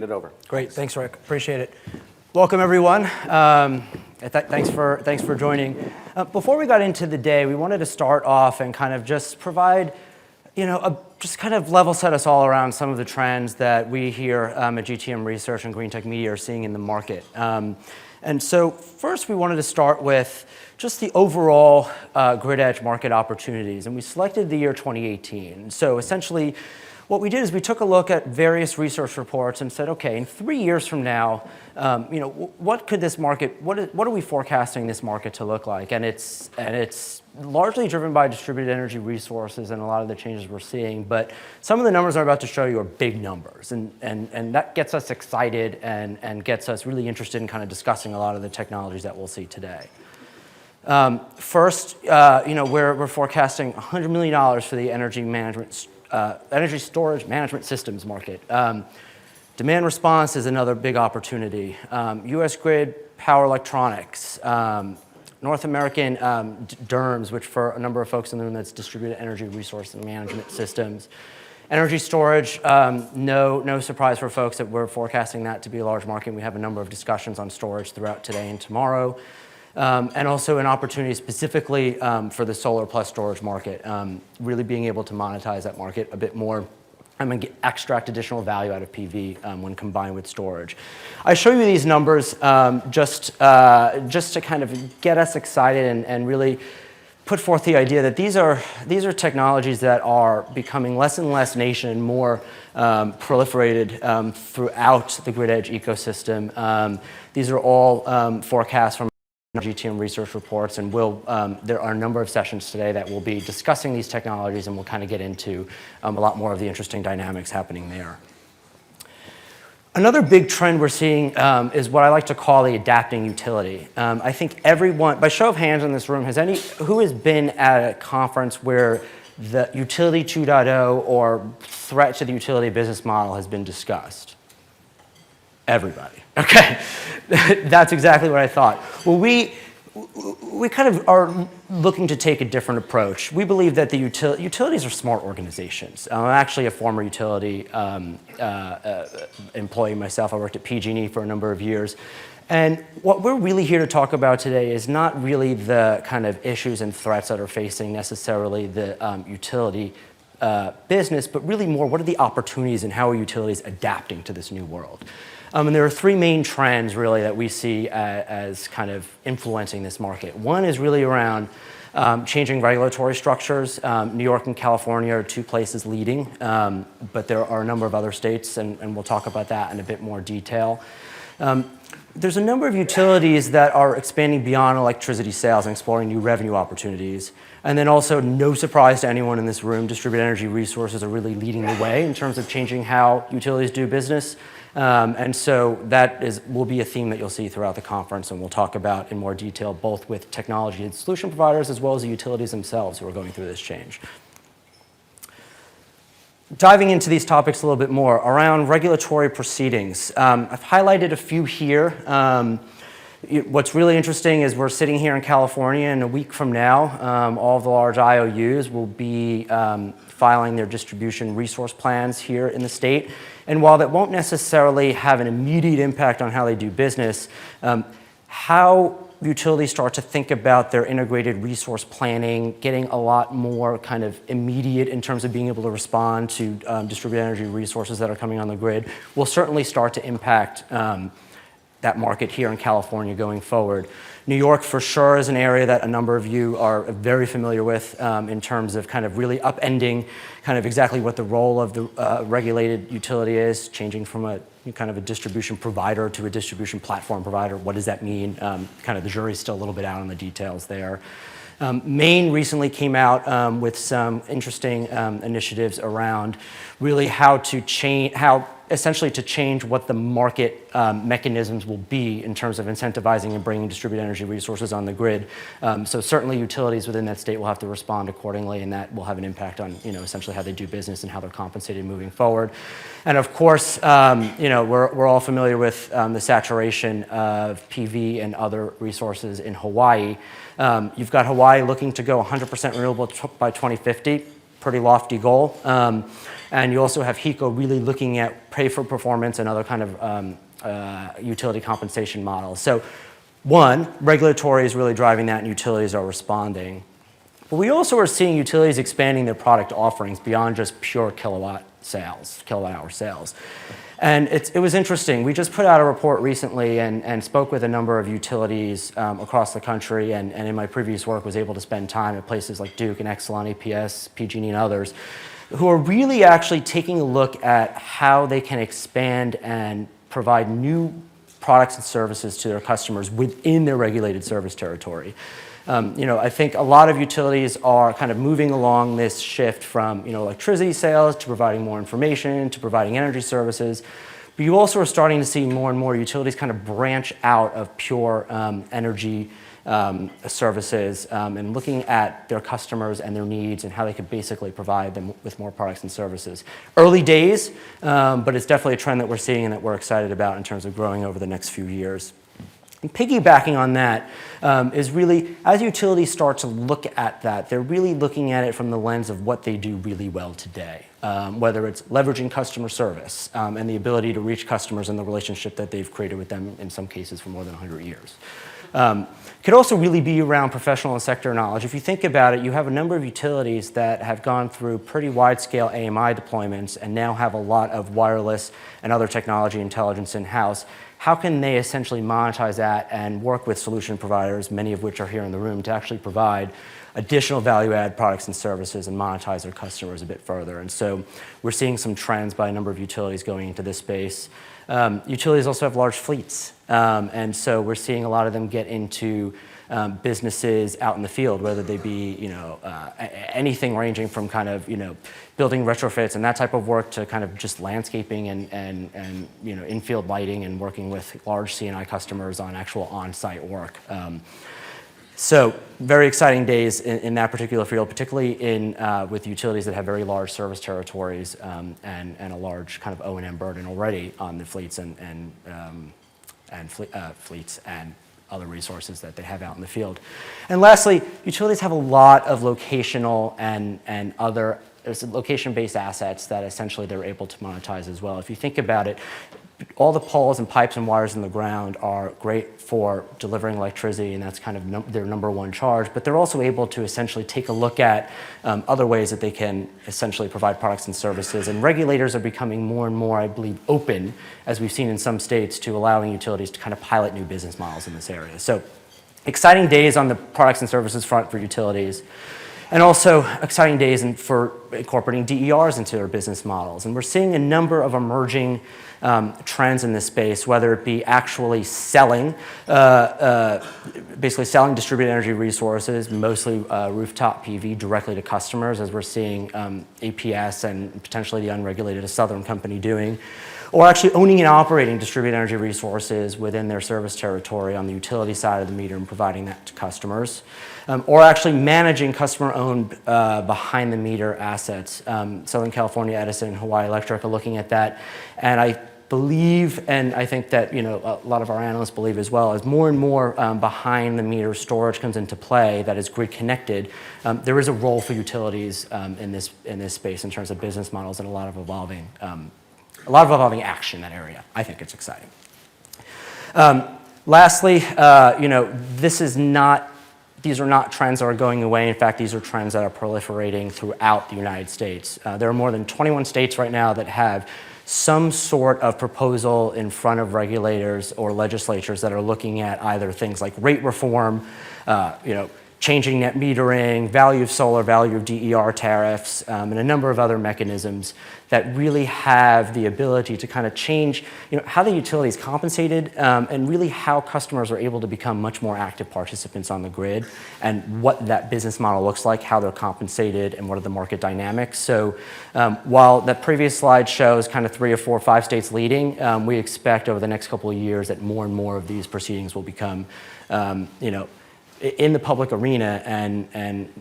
It over. Great, thanks, Rick. Appreciate it. Welcome, everyone. Thanks for joining. Before we got into the day, we wanted to start off and kind of just provide, just kind of level set us all around some of the trends that we here at GTM Research and Green Tech Media are seeing in the market. And so first, we wanted to start with just the overall grid edge market opportunities, and we selected the year 2018. So essentially, what we did is we took a look at various research reports and said, okay, in 3 years from now, what could this market, what are we forecasting this market to look like? And it's largely driven by distributed energy resources and a lot of the changes we're seeing. But some of the numbers I'm about to show you are big numbers, and that gets us excited and gets us really interested in kind of discussing a lot of the technologies that we'll see today. First, we're forecasting $100 million for the energy storage management systems market. Demand response is another big opportunity. U.S. grid power electronics, North American DERMS, which for a number of folks in the room, that's distributed energy resource and management systems. Energy storage, no surprise for folks that we're forecasting that to be a large market. We have a number of discussions on storage throughout today and tomorrow. And also an opportunity specifically for the solar plus storage market, really being able to monetize that market a bit more and extract additional value out of PV when combined with storage. I show you these numbers just to kind of get us excited and really put forth the idea that these are technologies that are becoming less and less niche and more proliferated throughout the grid edge ecosystem. These are all forecasts from GTM research reports, and there are a number of sessions today that will be discussing these technologies, and we'll kind of get into a lot more of the interesting dynamics happening there. Another big trend we're seeing is what I like to call the adapting utility. I think everyone, by show of hands in this room, who has been at a conference where the Utility 2.0 or threat to the utility business model has been discussed? Everybody. Okay, that's exactly what I thought. Well, we kind of are looking to take a different approach. We believe that the utilities are smart organizations. I'm actually a former utility employee myself. I worked at PG&E for a number of years. And what we're really here to talk about today is not really the kind of issues and threats that are facing necessarily the utility business, but really more what are the opportunities and how are utilities adapting to this new world. And there are three main trends really that we see as kind of influencing this market. One is really around changing regulatory structures. New York and California are two places leading, but there are a number of other states, and we'll talk about that in a bit more detail. There's a number of utilities that are expanding beyond electricity sales and exploring new revenue opportunities. And then also, no surprise to anyone in this room, distributed energy resources are really leading the way in terms of changing how utilities do business. And so that will be a theme that you'll see throughout the conference, and we'll talk about in more detail, both with technology and solution providers, as well as the utilities themselves who are going through this change. Diving into these topics a little bit more, around regulatory proceedings. I've highlighted a few here. What's really interesting is we're sitting here in California, and a week from now, all of the large IOUs will be filing their distribution resource plans here in the state. And while that won't necessarily have an immediate impact on how they do business, how utilities start to think about their integrated resource planning, getting a lot more kind of immediate in terms of being able to respond to distributed energy resources that are coming on the grid, will certainly start to impact that market here in California going forward. New York, for sure, is an area that a number of you are very familiar with in terms of kind of really upending kind of exactly what the role of the regulated utility is, changing from a kind of a distribution provider to a distribution platform provider. What does that mean? Kind of the jury's still a little bit out on the details there. Maine recently came out with some interesting initiatives around really how essentially to change what the market mechanisms will be in terms of incentivizing and bringing distributed energy resources on the grid. So certainly utilities within that state will have to respond accordingly, and that will have an impact on essentially how they do business and how they're compensated moving forward. And of course, we're all familiar with the saturation of PV and other resources in Hawaii. You've got Hawaii looking to go 100% renewable by 2050. pretty lofty goal. And you also have HECO really looking at pay for performance and other kind of utility compensation models. So one, regulatory is really driving that and utilities are responding. But we also are seeing utilities expanding their product offerings beyond just pure kilowatt hour sales. And it was interesting. We just put out a report recently and spoke with a number of utilities across the country, and in my previous work was able to spend time at places like Duke and Exelon, EPS, PG&E, and others, who are really actually taking a look at how they can expand and provide new products and services to their customers within their regulated service territory. I think a lot of utilities are kind of moving along this shift from electricity sales to providing more information to providing energy services. But you also are starting to see more and more utilities kind of branch out of pure energy services and looking at their customers and their needs and how they could basically provide them with more products and services. Early days, but it's definitely a trend that we're seeing and that we're excited about in terms of growing over the next few years. And piggybacking on that is really, as utilities start to look at that, they're really looking at it from the lens of what they do really well today, whether it's leveraging customer service and the ability to reach customers and the relationship that they've created with them in some cases for more than 100 years. Could also really be around professional and sector knowledge. If you think about it, you have a number of utilities that have gone through pretty wide-scale AMI deployments and now have a lot of wireless and other technology intelligence in-house. How can they essentially monetize that and work with solution providers, many of which are here in the room, to actually provide additional value-add products and services and monetize their customers a bit further? And so we're seeing some trends by a number of utilities going into this space. Utilities also have large fleets, and so we're seeing a lot of them get into businesses out in the field, whether they be anything ranging from kind of building retrofits and that type of work to kind of just landscaping and in-field lighting and working with large C&I customers on actual on-site work. So very exciting days in that particular field, particularly with utilities that have very large service territories and a large kind of O&M burden already on the fleets and fleets and other resources that they have out in the field. And lastly, utilities have a lot of locational and other location-based assets that essentially they're able to monetize as well. If you think about it, all the poles and pipes and wires in the ground are great for delivering electricity, and that's kind of their number one charge, but they're also able to essentially take a look at other ways that they can essentially provide products and services. And regulators are becoming more and more, I believe, open, as we've seen in some states, to allowing utilities to kind of pilot new business models in this area. So exciting days on the products and services front for utilities. And also exciting days for incorporating DERs into their business models. And we're seeing a number of emerging trends in this space, whether it be actually selling, basically selling distributed energy resources, mostly rooftop PV, directly to customers, as we're seeing APS and potentially the unregulated Southern company doing, or actually owning and operating distributed energy resources within their service territory on the utility side of the meter and providing that to customers, or actually managing customer-owned behind-the-meter assets. Southern California Edison and Hawaii Electric are looking at that, and I believe, and I think that a lot of our analysts believe as well, as more and more behind-the-meter storage comes into play that is grid-connected, there is a role for utilities in this space in terms of business models and a lot of evolving action in that area. I think it's exciting. Lastly, these are not trends that are going away. In fact, these are trends that are proliferating throughout the United States. There are more than 21 states right now that have some sort of proposal in front of regulators or legislatures that are looking at either things like rate reform, changing net metering, value of solar, value of DER tariffs, and a number of other mechanisms that really have the ability to kind of change how the utility is compensated and really how customers are able to become much more active participants on the grid and what that business model looks like, how they're compensated, and what are the market dynamics. So while that previous slide shows kind of 3 or 4 or 5 states leading, we expect over the next couple of years that more and more of these proceedings will become in the public arena and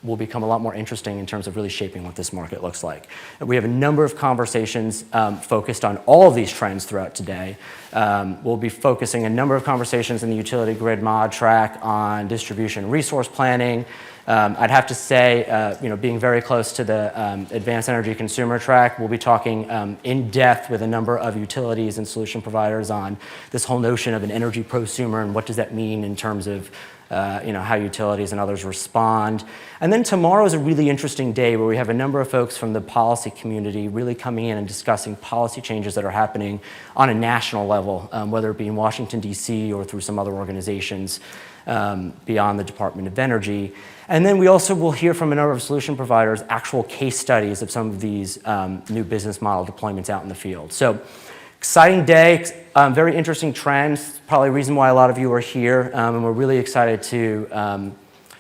will become a lot more interesting in terms of really shaping what this market looks like. We have a number of conversations focused on all of these trends throughout today. We'll be focusing a number of conversations in the utility grid mod track on distribution resource planning, I'd have to say, being very close to the advanced energy consumer track, we'll be talking in depth with a number of utilities and solution providers on this whole notion of an energy prosumer and what does that mean in terms of how utilities and others respond. And then tomorrow is a really interesting day where we have a number of folks from the policy community really coming in and discussing policy changes that are happening on a national level, whether it be in Washington, D.C. or through some other organizations beyond the Department of Energy. And then we also will hear from a number of solution providers actual case studies of some of these new business model deployments out in the field. So exciting day, very interesting trends, probably a reason why a lot of you are here, and we're really excited to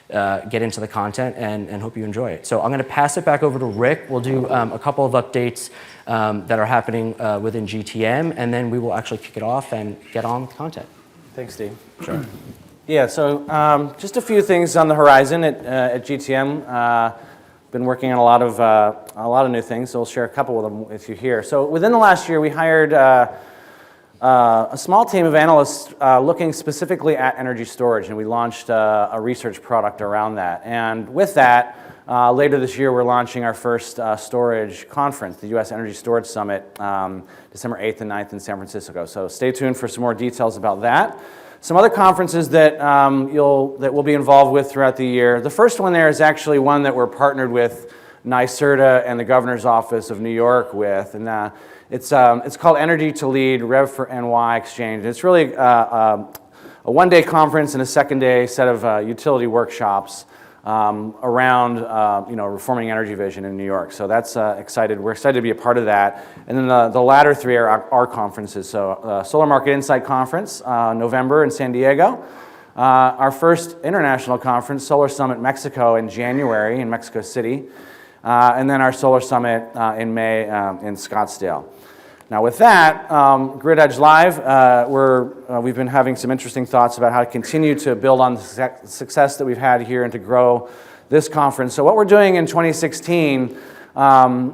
get into the content and hope you enjoy it. So I'm going to pass it back over to Rick. We'll do a couple of updates that are happening within GTM, and then we will actually kick it off and get on with the content. Thanks, Steve. Sure. Yeah, so just a few things on the horizon at GTM. Been working on a lot of new things, so we'll share a couple of them with you here. So within the last year, we hired a small team of analysts looking specifically at energy storage, and we launched a research product around that. And with that, later this year, we're launching our first storage conference, the U.S. Energy Storage Summit, December 8th and 9th in San Francisco. So stay tuned for some more details about that. Some other conferences that we'll be involved with throughout the year. The first one there is actually one that we're partnered with NYSERDA and the Governor's Office of New York with, and it's called Energy to Lead Rev for NY Exchange. It's really a one-day conference and a second-day set of utility workshops around reforming energy vision in New York. So that's excited. We're excited to be a part of that. And then the latter three are our conferences. So Solar Market Insight Conference, November in San Diego. Our first international conference, Solar Summit Mexico in January in Mexico City. And then our Solar Summit in May in Scottsdale. Now with that, Grid Edge Live, we've been having some interesting thoughts about how to continue to build on the success that we've had here and to grow this conference. So what we're doing in 2016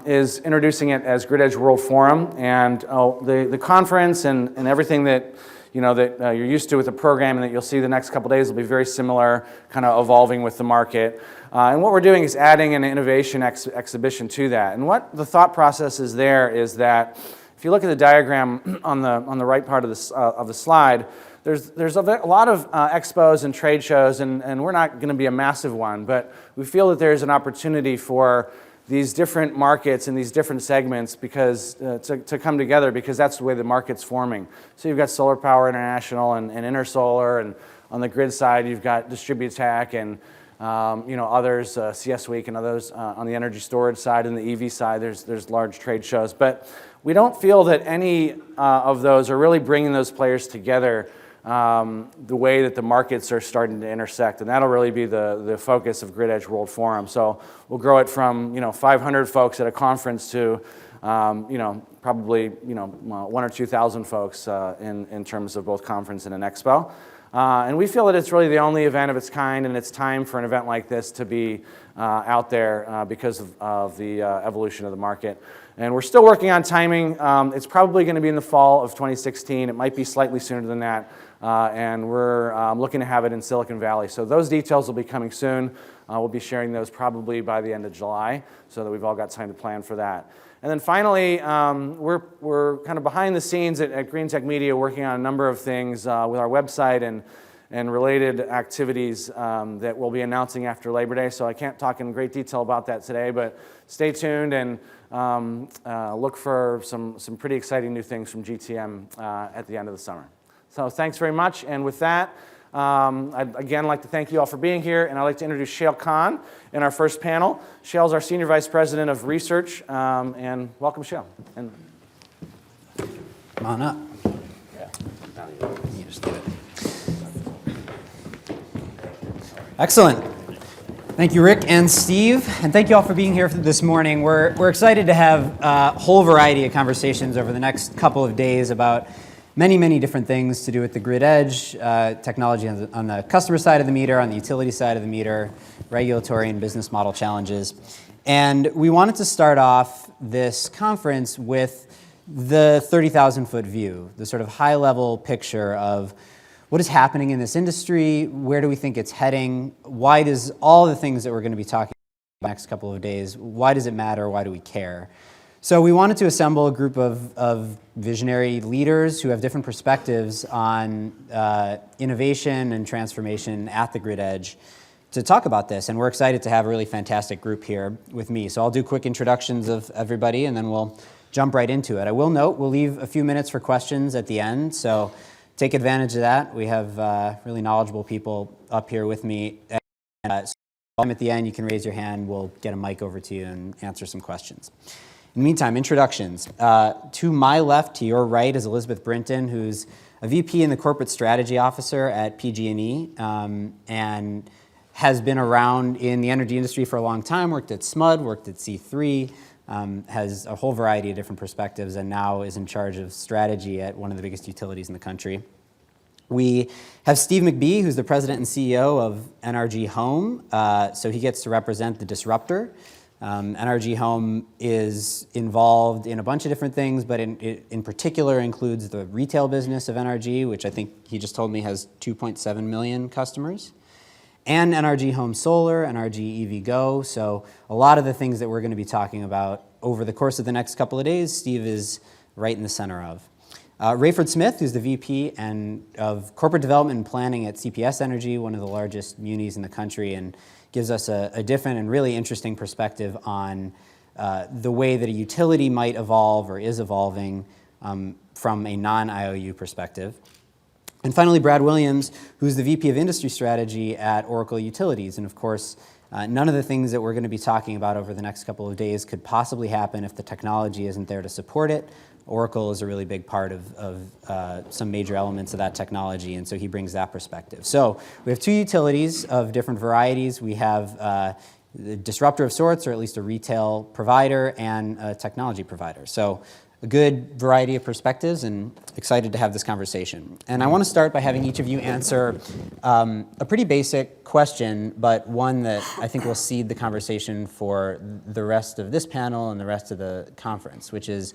is introducing it as Grid Edge World Forum, and the conference and everything that you're used to with the program and that you'll see the next couple days will be very similar, kind of evolving with the market. And what we're doing is adding an innovation exhibition to that. And what the thought process is there is that if you look at the diagram on the right part of the slide, there's a lot of expos and trade shows, and we're not going to be a massive one, but we feel that there's an opportunity for these different markets and these different segments because to come together, because that's the way the market's forming. So you've got Solar Power International and Intersolar, and on the grid side you've got Distributech and others, CS Week and others. On the energy storage side and the EV side, there's large trade shows. But we don't feel that any of those are really bringing those players together the way that the markets are starting to intersect. And that'll really be the focus of Grid Edge World Forum. So we'll grow it from 500 folks at a conference to probably 1,000 or 2,000 folks in terms of both conference and an expo. And we feel that it's really the only event of its kind, and it's time for an event like this to be out there because of the evolution of the market. And we're still working on timing. It's probably going to be in the fall of 2016. It might be slightly sooner than that. And we're looking to have it in Silicon Valley. So those details will be coming soon. We'll be sharing those probably by the end of July so that we've all got time to plan for that. And then finally, we're kind of behind the scenes at Green Tech Media working on a number of things with our website and related activities that we'll be announcing after Labor Day. So I can't talk in great detail about that today, but stay tuned and look for some pretty exciting new things from GTM at the end of the summer. So thanks very much. And with that, I'd again like to thank you all for being here, and I'd like to introduce Shayle Kann in our first panel. Shayle's our Senior Vice President of Research, and welcome, Shayle. And come on up. Yeah. You just do it. Excellent. Thank you, Rick and Steve, and thank you all for being here this morning. We're excited to have a whole variety of conversations over the next couple of days about many different things to do with the grid edge, technology on the customer side of the meter, on the utility side of the meter, regulatory and business model challenges. And we wanted to start off this conference with the 30,000-foot view, the sort of high-level picture of what is happening in this industry, where do we think it's heading, why does all the things that we're going to be talking about the next couple of days, why does it matter, why do we care? So we wanted to assemble a group of visionary leaders who have different perspectives on innovation and transformation at the grid edge to talk about this, and we're excited to have a really fantastic group here with me. So I'll do quick introductions of everybody, and then we'll jump right into it. I will note we'll leave a few minutes for questions at the end, so take advantage of that. We have really knowledgeable people up here with me. So at the end, you can raise your hand. We'll get a mic over to you and answer some questions. In the meantime, introductions. To my left, to your right, is Elisabeth Brinton, who's a VP and the Corporate Strategy Officer at PG&E, and has been around in the energy industry for a long time, worked at SMUD, worked at C3, has a whole variety of different perspectives, and now is in charge of strategy at one of the biggest utilities in the country. We have Steve McBee, who's the president and CEO of NRG Home, so he gets to represent the disruptor. NRG Home is involved in a bunch of different things, but in particular includes the retail business of NRG, which I think he just told me has 2.7 million customers, and NRG Home Solar, NRG EV Go. So a lot of the things that we're going to be talking about over the course of the next couple of days, Steve is right in the center of. Raiford Smith, who's the VP of Corporate Development and Planning at CPS Energy, one of the largest munis in the country, and gives us a different and really interesting perspective on the way that a utility might evolve or is evolving from a non-IOU perspective. And finally, Brad Williams, who's the VP of Industry Strategy at Oracle Utilities. And of course, none of the things that we're going to be talking about over the next couple of days could possibly happen if the technology isn't there to support it. Oracle is a really big part of some major elements of that technology, and so he brings that perspective. So we have two utilities of different varieties. We have the disruptor of sorts, or at least a retail provider, and a technology provider. So a good variety of perspectives, and excited to have this conversation. And I want to start by having each of you answer a pretty basic question, but one that I think will seed the conversation for the rest of this panel and the rest of the conference, which is,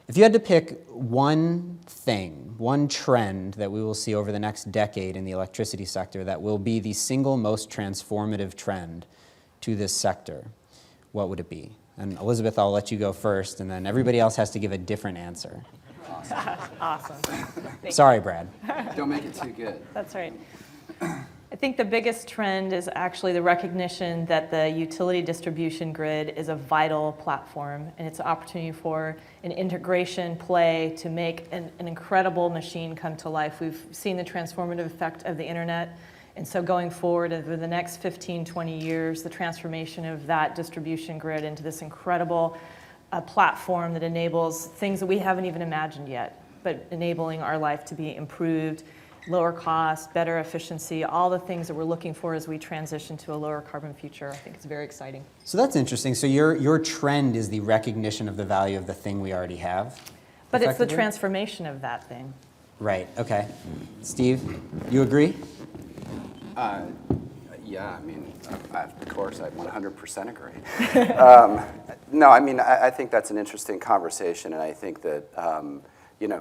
if you had to pick one thing, one trend that we will see over the next decade in the electricity sector that will be the single most transformative trend to this sector, what would it be? And Elisabeth, I'll let you go first, and then everybody else has to give a different answer. Awesome. Sorry, Brad. Don't make it too good. That's right. I think the biggest trend is actually the recognition that the utility distribution grid is a vital platform, and it's an opportunity for an integration play to make an incredible machine come to life. We've seen the transformative effect of the internet, and so going forward over the next 15, 20 years, the transformation of that distribution grid into this incredible platform that enables things that we haven't even imagined yet, but enabling our life to be improved, lower cost, better efficiency, all the things that we're looking for as we transition to a lower carbon future. I think it's very exciting. So that's interesting. So your trend is the recognition of the value of the thing we already have? But it's the transformation of that thing. Right, okay. Steve, you agree? Yeah, I mean, of course, I 100% agree. No, I mean, I think that's an interesting conversation, and I think that,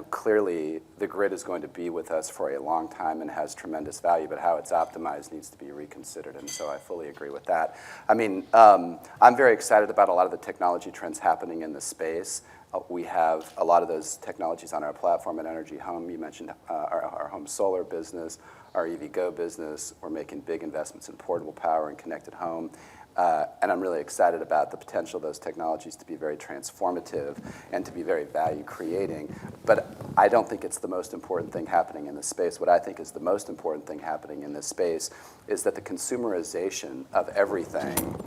clearly the grid is going to be with us for a long time and has tremendous value, but how it's optimized needs to be reconsidered, and so I fully agree with that. I mean, I'm very excited about a lot of the technology trends happening in the space. We have a lot of those technologies on our platform at Energy Home. You mentioned our home solar business, our EV Go business. We're making big investments in portable power and connected home. And I'm really excited about the potential of those technologies to be very transformative and to be very value creating. But I don't think it's the most important thing happening in this space. What I think is the most important thing happening in this space is that the consumerization of everything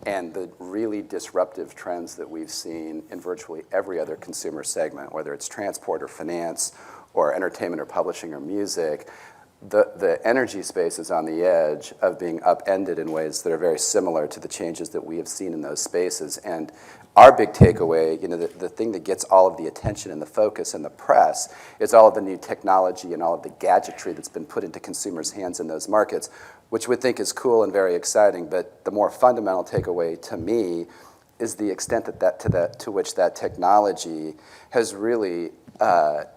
and the really disruptive trends that we've seen in virtually every other consumer segment, whether it's transport or finance or entertainment or publishing or music, the energy space is on the edge of being upended in ways that are very similar to the changes that we have seen in those spaces. And our big takeaway, the thing that gets all of the attention and the focus and the press is all of the new technology and all of the gadgetry that's been put into consumers' hands in those markets, which we think is cool and very exciting. But the more fundamental takeaway to me is the extent to which that technology has really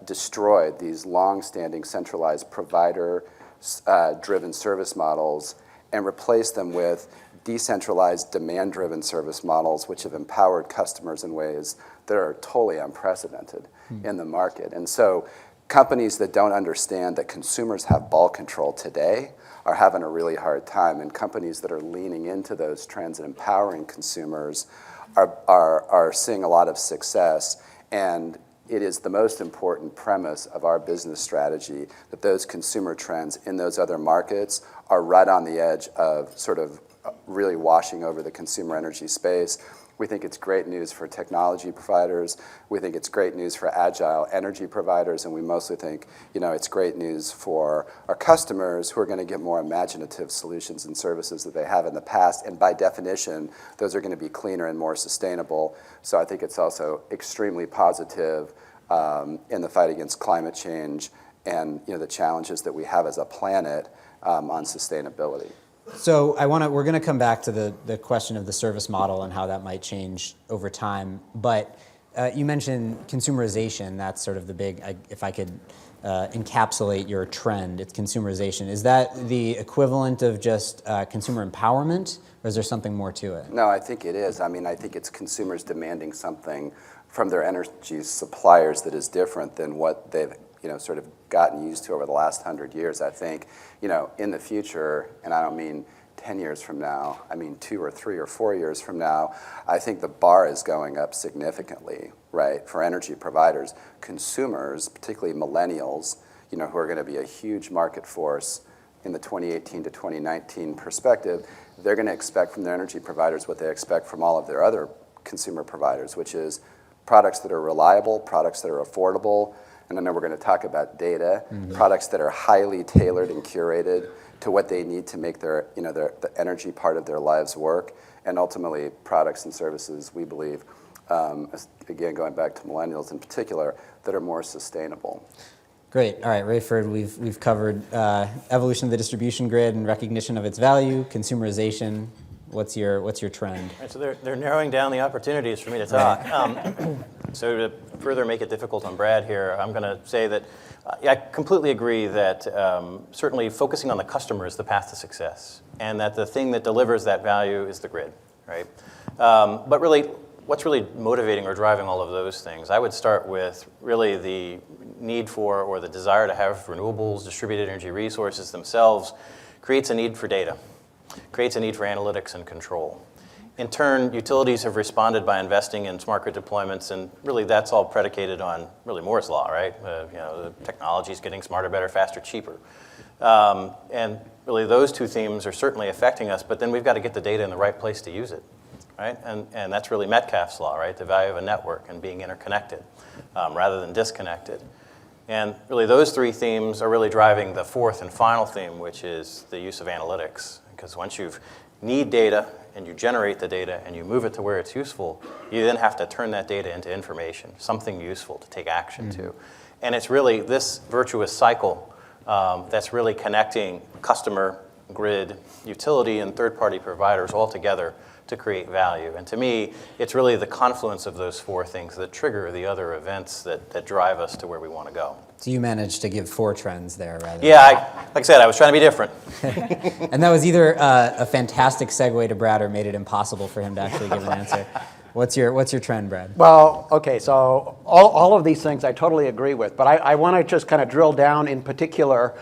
destroyed these long-standing centralized provider-driven service models and replaced them with decentralized demand-driven service models, which have empowered customers in ways that are totally unprecedented in the market. And so companies that don't understand that consumers have ball control today are having a really hard time, and companies that are leaning into those trends and empowering consumers are seeing a lot of success. And it is the most important premise of our business strategy that those consumer trends in those other markets are right on the edge of sort of really washing over the consumer energy space. We think it's great news for technology providers. We think it's great news for agile energy providers, and we mostly think, it's great news for our customers who are going to get more imaginative solutions and services that they have in the past, and by definition, those are going to be cleaner and more sustainable. So I think it's also extremely positive in the fight against climate change and the challenges that we have as a planet on sustainability. So we're going to come back to the question of the service model and how that might change over time. But you mentioned consumerization. That's sort of the big, if I could encapsulate your trend, it's consumerization. Is that the equivalent of just consumer empowerment, or is there something more to it? No, I think it is. I think it's consumers demanding something from their energy suppliers that is different than what they've sort of gotten used to over the last 100 years. I think, in the future, and I don't mean 10 years from now, I mean 2 or 3 or 4 years from now, I think the bar is going up significantly, right, for energy providers. Consumers, particularly millennials, who are going to be a huge market force in the 2018 to 2019 perspective, they're going to expect from their energy providers what they expect from all of their other consumer providers, which is products that are reliable, products that are affordable, and I know we're going to talk about data, products that are highly tailored and curated to what they need to make the energy part of their lives work, and ultimately products and services, we believe, again, going back to millennials in particular, that are more sustainable. Great. All right, Raiford, we've covered evolution of the distribution grid and recognition of its value, consumerization. What's your trend? Right, so they're narrowing down the opportunities for me to talk. So to further make it difficult on Brad here, I'm going to say that I completely agree that certainly focusing on the customer is the path to success, and that the thing that delivers that value is the grid, right? But really, what's really motivating or driving all of those things? I would start with really the need for or the desire to have renewables, distributed energy resources themselves creates a need for data, creates a need for analytics and control. In turn, utilities have responded by investing in smart grid deployments, and really that's all predicated on really Moore's law, right? The technology is getting smarter, better, faster, cheaper. And really those two themes are certainly affecting us, but then we've got to get the data in the right place to use it, right? And that's really Metcalfe's law, right? The value of a network and being interconnected rather than disconnected. And really those three themes are really driving the fourth and final theme, which is the use of analytics. Because once you need data and you generate the data and you move it to where it's useful, you then have to turn that data into information, something useful to take action to. And it's really this virtuous cycle that's really connecting customer, grid, utility, and third-party providers all together to create value. And to me, it's really the confluence of those four things that trigger the other events that drive us to where we want to go. So you managed to give 4 trends there, rather. Yeah, like I said, I was trying to be different. And that was either a fantastic segue to Brad or made it impossible for him to actually give an answer. What's your trend, Brad? Well, okay, so all of these things I totally agree with, but I want to just kind of drill down in particular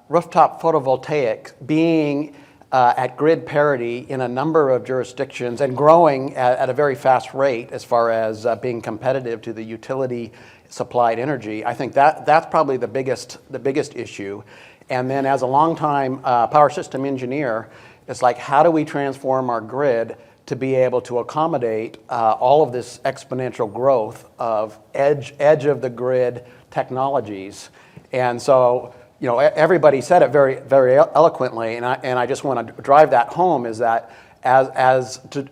rooftop photovoltaic being at grid parity in a number of jurisdictions and growing at a very fast rate as far as being competitive to the utility supplied energy. I think that's probably the biggest issue. And then as a longtime power system engineer, it's like, how do we transform our grid to be able to accommodate all of this exponential growth of edge of the grid technologies? And so, everybody said it very, very eloquently, and I just want to drive that home, is that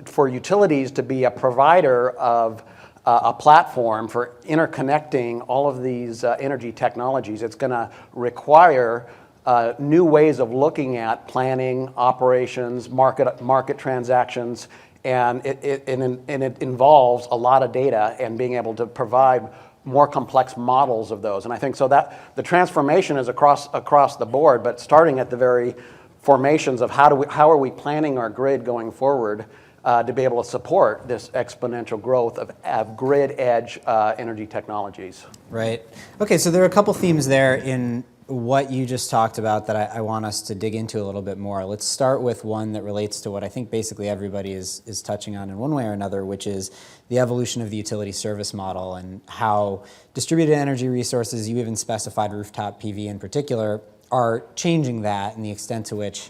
for utilities to be a provider of a platform for interconnecting all of these energy technologies, it's going to require new ways of looking at planning, operations, market transactions, and it involves a lot of data and being able to provide more complex models of those. And I think so that the transformation is across the board, but starting at the very formations of how are we planning our grid going forward to be able to support this exponential growth of grid edge energy technologies. Right. Okay, so there are a couple themes there in what you just talked about that I want us to dig into a little bit more. Let's start with one that relates to what I think basically everybody is touching on in one way or another, which is the evolution of the utility service model and how distributed energy resources, you even specified rooftop PV in particular, are changing that and the extent to which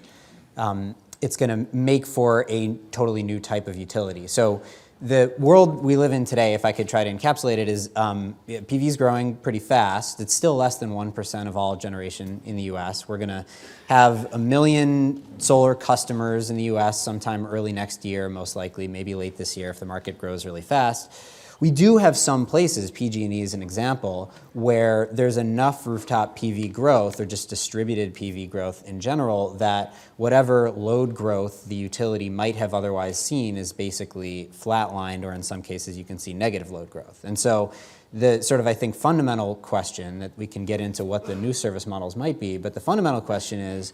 it's going to make for a totally new type of utility. So the world we live in today, if I could try to encapsulate it, is PV is growing pretty fast. It's still less than 1% of all generation in the US. We're going to have 1 million solar customers in the US sometime early next year, most likely, maybe late this year if the market grows really fast. We do have some places, PG&E is an example, where there's enough rooftop PV growth or just distributed PV growth in general that whatever load growth the utility might have otherwise seen is basically flatlined, or in some cases you can see negative load growth. And so the sort of, I think, fundamental question that we can get into what the new service models might be, but the fundamental question is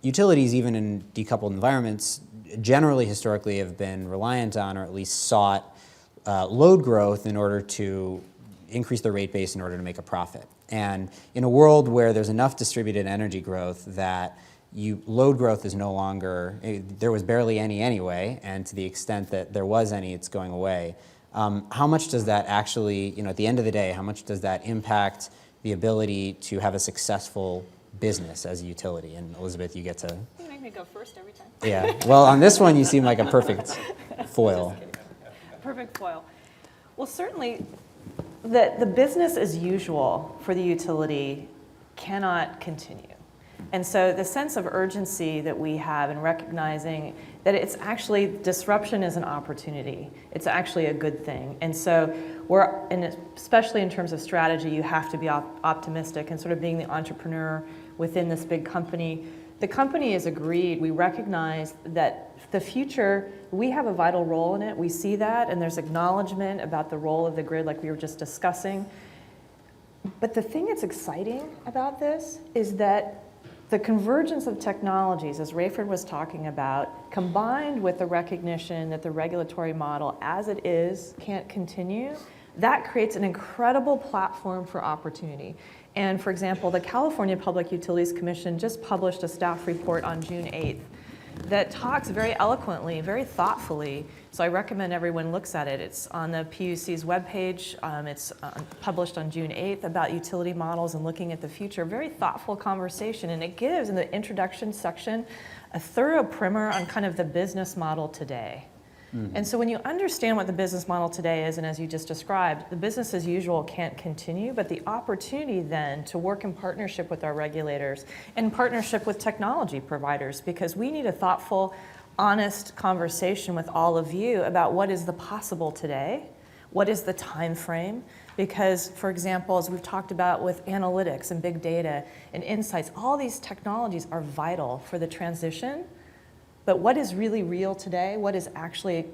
utilities, even in decoupled environments, generally historically have been reliant on or at least sought load growth in order to increase their rate base in order to make a profit. And in a world where there's enough distributed energy growth that load growth is no longer, there was barely any anyway, and to the extent that there was any, it's going away. How much does that actually, at the end of the day, how much does that impact the ability to have a successful business as a utility? And Elisabeth, you get to... You make me go first every time. Yeah, well, on this one, you seem like a perfect foil. Perfect foil. Well, certainly the business as usual for the utility cannot continue. And so the sense of urgency that we have in recognizing that it's actually, disruption is an opportunity. It's actually a good thing. And so and especially in terms of strategy, you have to be optimistic and sort of being the entrepreneur within this big company. The company has agreed, we recognize that the future, we have a vital role in it. We see that, and there's acknowledgement about the role of the grid like we were just discussing. But the thing that's exciting about this is that the convergence of technologies, as Raiford was talking about, combined with the recognition that the regulatory model as it is can't continue, that creates an incredible platform for opportunity. And for example, the California Public Utilities Commission just published a staff report on June 8th that talks very eloquently, very thoughtfully. So I recommend everyone looks at it. It's on the PUC's webpage. It's published on June 8th about utility models and looking at the future. Very thoughtful conversation. And it gives, in the introduction section, a thorough primer on kind of the business model today. And so when you understand what the business model today is, and as you just described, the business as usual can't continue, but the opportunity then to work in partnership with our regulators, in partnership with technology providers, because we need a thoughtful, honest conversation with all of you about what is the possible today, what is the time frame, because, for example, as we've talked about with analytics and big data and insights, all these technologies are vital for the transition. But what is really real today? What is actually,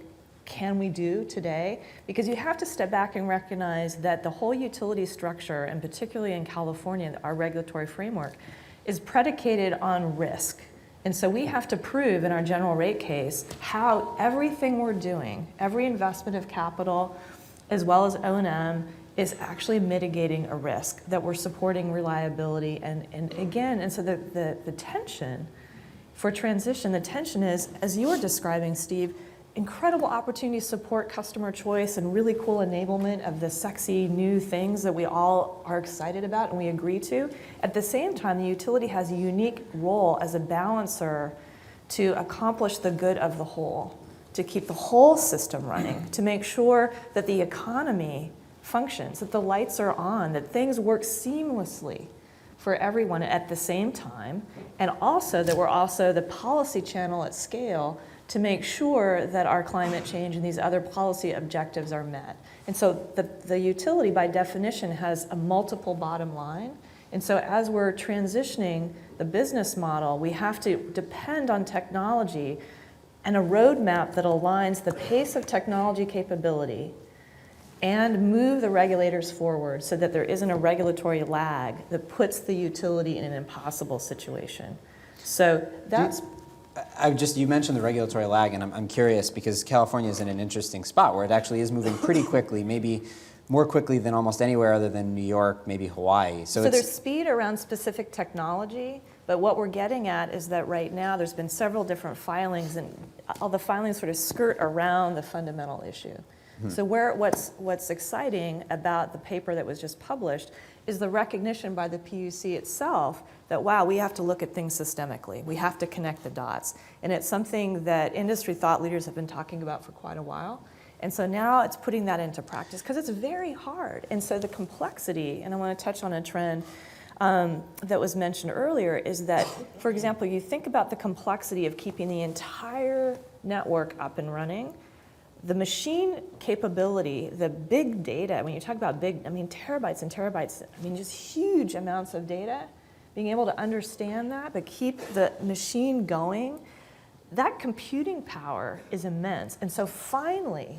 can we do today? Because you have to step back and recognize that the whole utility structure, and particularly in California, our regulatory framework, is predicated on risk. And so we have to prove in our general rate case how everything we're doing, every investment of capital, as well as O&M, is actually mitigating a risk, that we're supporting reliability. And so the tension for transition, the tension is, as you were describing, Steve, incredible opportunity to support customer choice and really cool enablement of the sexy new things that we all are excited about and we agree to. At the same time, the utility has a unique role as a balancer to accomplish the good of the whole, to keep the whole system running, to make sure that the economy functions, that the lights are on, that things work seamlessly for everyone at the same time, and also that we're also the policy channel at scale to make sure that our climate change and these other policy objectives are met. And so the utility, by definition, has a multiple bottom line. And so as we're transitioning the business model, we have to depend on technology and a roadmap that aligns the pace of technology capability and move the regulators forward so that there isn't a regulatory lag that puts the utility in an impossible situation. So that's... You mentioned the regulatory lag, and I'm curious because California is in an interesting spot where it actually is moving pretty quickly, maybe more quickly than almost anywhere other than New York, maybe Hawaii. So there's speed around specific technology, but what we're getting at is that right now there's been several different filings, and all the filings sort of skirt around the fundamental issue. So what's exciting about the paper that was just published is the recognition by the PUC itself that, wow, we have to look at things systemically. We have to connect the dots. And it's something that industry thought leaders have been talking about for quite a while. And so now it's putting that into practice because it's very hard. And so the complexity, and I want to touch on a trend that was mentioned earlier, is that, for example, you think about the complexity of keeping the entire network up and running. The machine capability, the big data, when you talk about big, I mean terabytes and terabytes, I mean just huge amounts of data, being able to understand that, but keep the machine going, that computing power is immense. And so finally,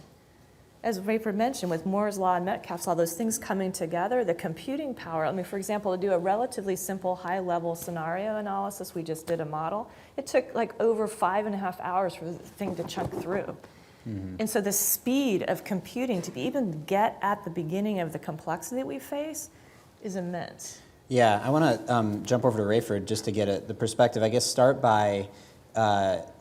as Raiford mentioned, with Moore's Law and Metcalfe's Law, those things coming together, the computing power, I mean, for example, to do a relatively simple high-level scenario analysis, we just did a model, it took like over 5.5 hours for the thing to chunk through. And so the speed of computing to even get at the beginning of the complexity that we face is immense. Yeah, I want to jump over to Raiford just to get the perspective. I guess start by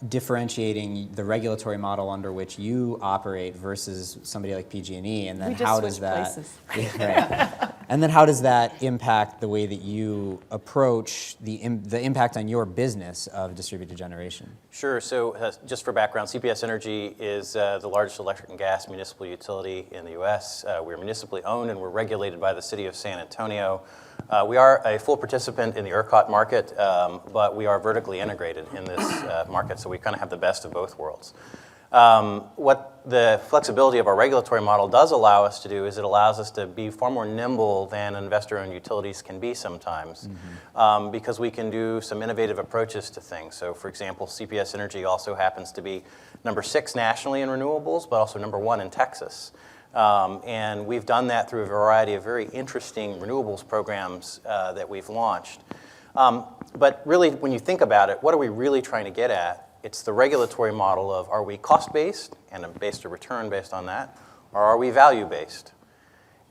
differentiating the regulatory model under which you operate versus somebody like PG&E, and then we just how does that? Places. Right. And then how does that impact the way that you approach the impact on your business of distributed generation? Sure. So just for background, CPS Energy is the largest electric and gas municipal utility in the U.S. We're municipally owned and we're regulated by the city of San Antonio. We are a full participant in the ERCOT market, but we are vertically integrated in this market, so we kind of have the best of both worlds. What the flexibility of our regulatory model does allow us to do is it allows us to be far more nimble than investor-owned utilities can be sometimes, because we can do some innovative approaches to things. So for example, CPS Energy also happens to be number 6 nationally in renewables, but also number 1 in Texas. And we've done that through a variety of very interesting renewables programs that we've launched. But really, when you think about it, what are we really trying to get at? It's the regulatory model of, are we cost-based and based a return based on that, or are we value-based?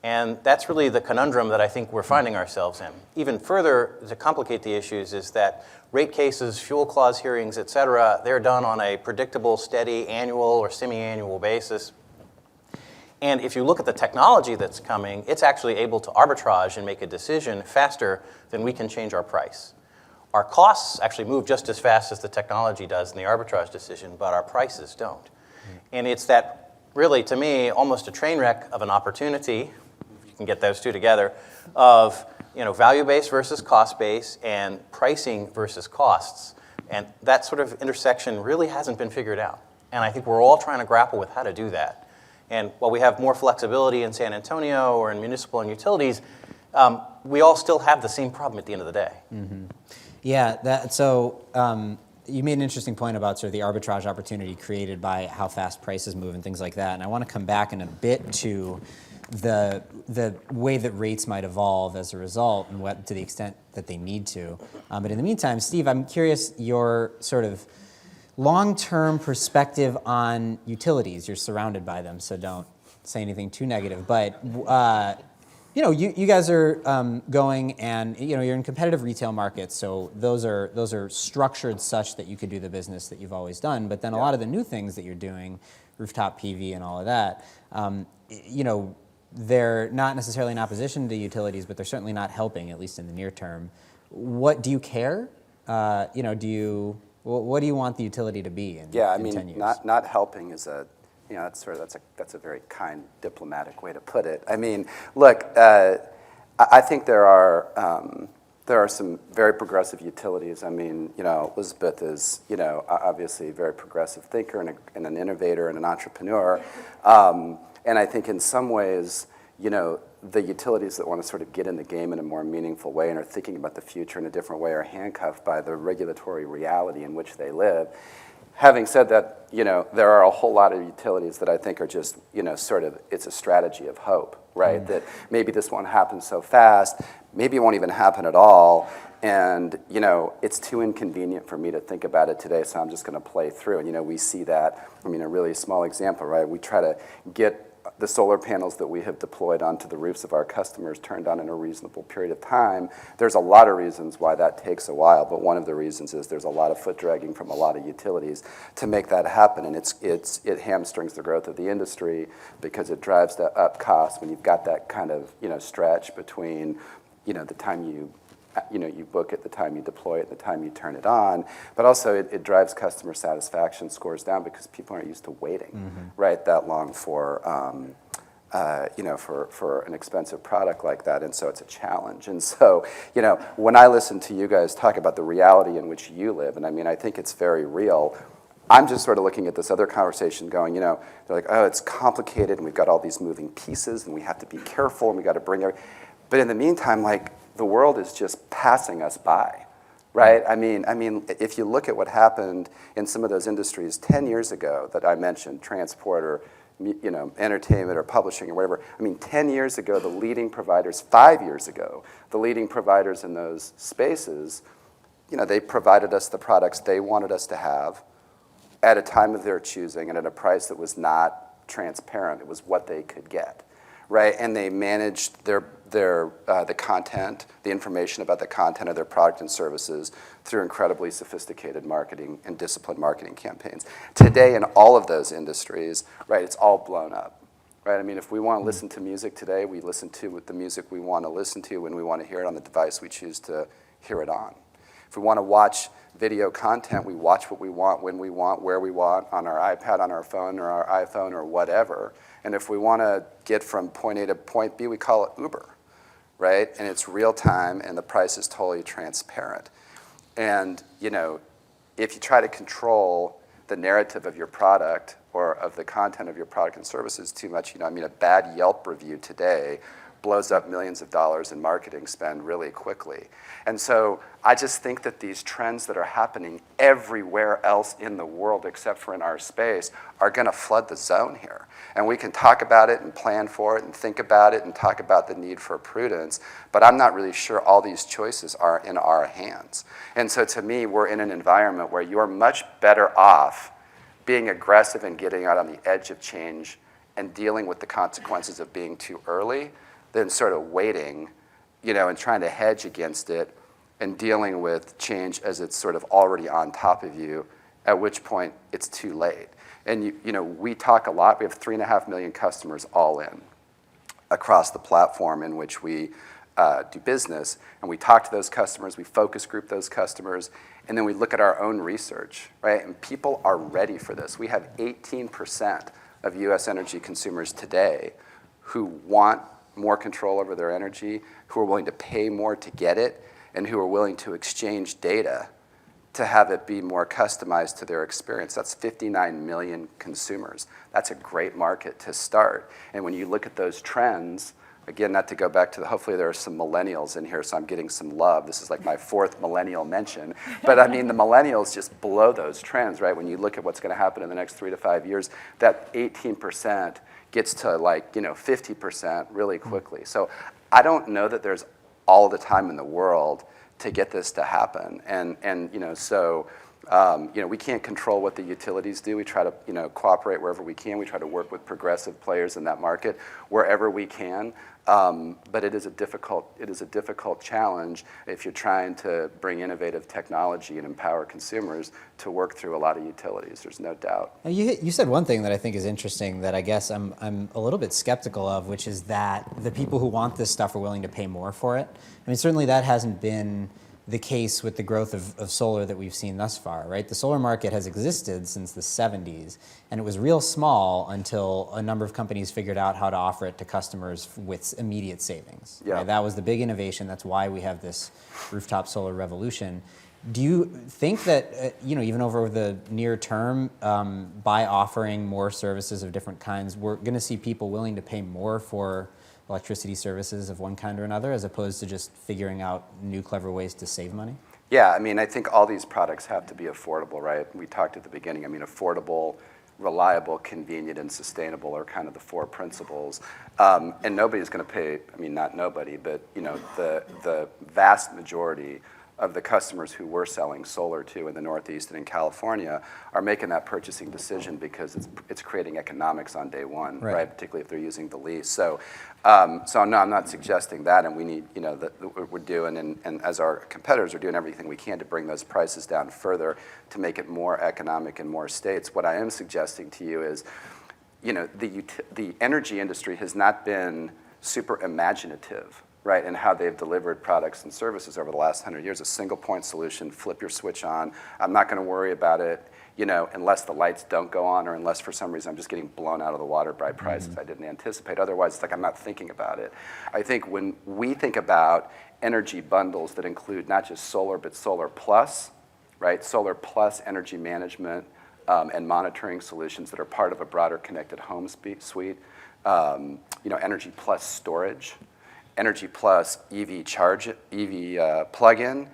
And that's really the conundrum that I think we're finding ourselves in. Even further, to complicate the issues, is that rate cases, fuel clause hearings, et cetera, they're done on a predictable, steady, annual or semi-annual basis. And if you look at the technology that's coming, it's actually able to arbitrage and make a decision faster than we can change our price. Our costs actually move just as fast as the technology does in the arbitrage decision, but our prices don't. And it's that, really, to me, almost a train wreck of an opportunity, if you can get those two together, of value-based versus cost-based and pricing versus costs. And that sort of intersection really hasn't been figured out. And I think we're all trying to grapple with how to do that. And while we have more flexibility in San Antonio or in municipal and utilities, we all still have the same problem at the end of the day. Mm-hmm. Yeah, you made an interesting point about sort of the arbitrage opportunity created by how fast prices move and things like that. And I want to come back in a bit to the way that rates might evolve as a result and what, to the extent that they need to. But in the meantime, Steve, I'm curious your sort of long-term perspective on utilities. You're surrounded by them, so don't say anything too negative. But you guys are going, and you're in competitive retail markets, so those are structured such that you could do the business that you've always done. But then a lot of the new things that you're doing, rooftop PV and all of that, they're not necessarily in opposition to utilities, but they're certainly not helping, at least in the near term. What do you care? What do you want the utility to be in 10 years? Not helping is that's a very kind diplomatic way to put it. I mean, look, I think there are some very progressive utilities. I mean, Elisabeth is obviously a very progressive thinker and an innovator and an entrepreneur. And I think in some ways, the utilities that want to sort of get in the game in a more meaningful way and are thinking about the future in a different way are handcuffed by the regulatory reality in which they live. having said that, there are a whole lot of utilities that I think are just, sort of, it's a strategy of hope, right? That maybe this won't happen so fast, maybe it won't even happen at all, and, it's too inconvenient for me to think about it today, so I'm just going to play through. And, we see that, a really small example, right? We try to get the solar panels that we have deployed onto the roofs of our customers turned on in a reasonable period of time. There's a lot of reasons why that takes a while, but one of the reasons is there's a lot of foot dragging from a lot of utilities to make that happen, and it hamstrings the growth of the industry because it drives up costs when you've got that kind of stretch between the time you book it, the time you deploy it, the time you turn it on, but also it drives customer satisfaction scores down because people aren't used to waiting right that long for for an expensive product like that, and so it's a challenge. And so when I listen to you guys talk about the reality in which you live, and I think it's very real. I'm just sort of looking at this other conversation going, they're like, oh, it's complicated, and we've got all these moving pieces, and we have to be careful, and we got to bring everything. But in the meantime, the world is just passing us by, right? I mean, if you look at what happened in some of those industries 10 years ago that I mentioned, transport or entertainment or publishing or whatever. 10 years ago, the leading providers, 5 years ago, the leading providers in those spaces, they provided us the products they wanted us to have at a time of their choosing and at a price that was not transparent. It was what they could get. Right, and they managed the content, the information about the content of their product and services through incredibly sophisticated marketing and disciplined marketing campaigns. Today, in all of those industries, right, it's all blown up. Right, if we want to listen to music today, we listen to the music we want to listen to when we want to hear it on the device we choose to hear it on. If we want to watch video content, we watch what we want, when we want, where we want, on our iPad, on our phone, or our iPhone, or whatever. And if we want to get from point A to point B, we call it Uber, right? And it's real time, and the price is totally transparent. And, if you try to control the narrative of your product or of the content of your product and services too much, a bad Yelp review today blows up millions of dollars in marketing spend really quickly. And so I just think that these trends that are happening everywhere else in the world except for in our space are going to flood the zone here. And we can talk about it and plan for it and think about it and talk about the need for prudence, but I'm not really sure all these choices are in our hands. And so to me, we're in an environment where you're much better off being aggressive and getting out on the edge of change and dealing with the consequences of being too early than sort of waiting, and trying to hedge against it and dealing with change as it's sort of already on top of you, at which point it's too late. And we talk a lot. We have 3.5 million customers all in across the platform in which we do business. And we talk to those customers, we focus group those customers, and then we look at our own research, right? And people are ready for this. We have 18% of US energy consumers today who want more control over their energy, who are willing to pay more to get it, and who are willing to exchange data to have it be more customized to their experience. That's 59 million consumers. That's a great market to start. And when you look at those trends, again, not to go back to hopefully there are some millennials in here, so I'm getting some love. This is like my 4th millennial mention. But the millennials just blow those trends, right? When you look at what's going to happen in the next 3 to 5 years, that 18% gets to 50% really quickly. So I don't know that there's all the time in the world to get this to happen. And we can't control what the utilities do. We try to cooperate wherever we can. We try to work with progressive players in that market wherever we can. But it is a difficult challenge if you're trying to bring innovative technology and empower consumers to work through a lot of utilities. There's no doubt. You said one thing that I think is interesting that I guess I'm a little bit skeptical of, which is that the people who want this stuff are willing to pay more for it. Certainly that hasn't been the case with the growth of solar that we've seen thus far, right? The solar market has existed since the 70s, and it was real small until a number of companies figured out how to offer it to customers with immediate savings. Yeah. Right? That was the big innovation. That's why we have this rooftop solar revolution. Do you think that, even over the near term, by offering more services of different kinds, we're going to see people willing to pay more for electricity services of one kind or another, as opposed to just figuring out new clever ways to save money? Yeah, I mean, I think all these products have to be affordable, right? We talked at the beginning, I mean, affordable, reliable, convenient, and sustainable are kind of the four principles. And nobody's going to pay, I mean, not nobody, but the vast majority of the customers who we're selling solar to in the Northeast and in California are making that purchasing decision because it's creating economics on day one, right? Particularly if they're using the lease. So no, I'm not suggesting that, and we need, that we're doing, and as our competitors are doing everything we can to bring those prices down further to make it more economic in more states. What I am suggesting to you is, the energy industry has not been super imaginative, right, and how they've delivered products and services over the last 100 years. A single point solution, flip your switch on. I'm not going to worry about it, unless the lights don't go on or unless for some reason I'm just getting blown out of the water by prices I didn't anticipate. Otherwise, it's like I'm not thinking about it. I think when we think about energy bundles that include not just solar, but solar plus, right, solar plus energy management and monitoring solutions that are part of a broader connected home suite, energy plus storage, energy plus EV plug-in,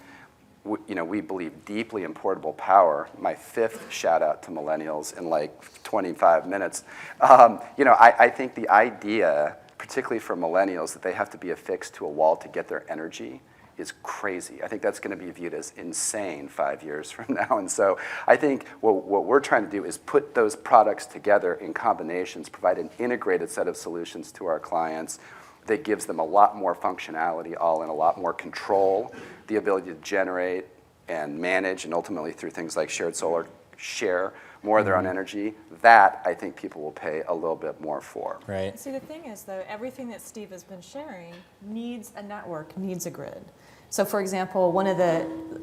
we believe deeply in portable power. My fifth shout out to millennials in like 25 minutes. I think the idea, particularly for millennials, that they have to be affixed to a wall to get their energy is crazy. I think that's going to be viewed as insane 5 years from now. And so I think what we're trying to do is put those products together in combinations, provide an integrated set of solutions to our clients that gives them a lot more functionality, all in a lot more control, the ability to generate and manage, and ultimately through things like shared solar, share more of their own energy. That, I think people will pay a little bit more for. Right. See, the thing is, though, everything that Steve has been sharing needs a network, needs a grid. So, for example,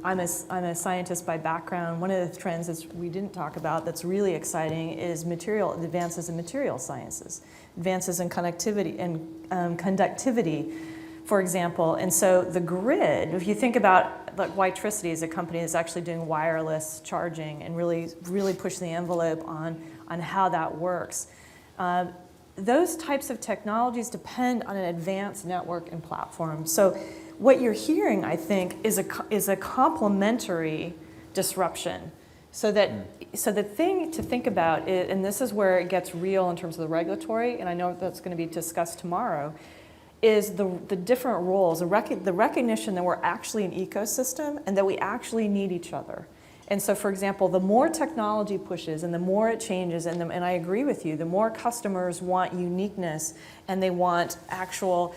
I'm a scientist by background. One of the trends that we didn't talk about that's really exciting is advances in material sciences, advances in connectivity and conductivity, for example. And so the grid, if you think about, like, Witricity is a company that's actually doing wireless charging and really pushing the envelope on how that works. Those types of technologies depend on an advanced network and platform. So what you're hearing, I think, is a complementary disruption. So the thing to think about, and this is where it gets real in terms of the regulatory, and I know that's going to be discussed tomorrow, is the different roles, the recognition that we're actually an ecosystem and that we actually need each other. And so, for example, the more technology pushes and the more it changes, and I agree with you, the more customers want uniqueness and they want actual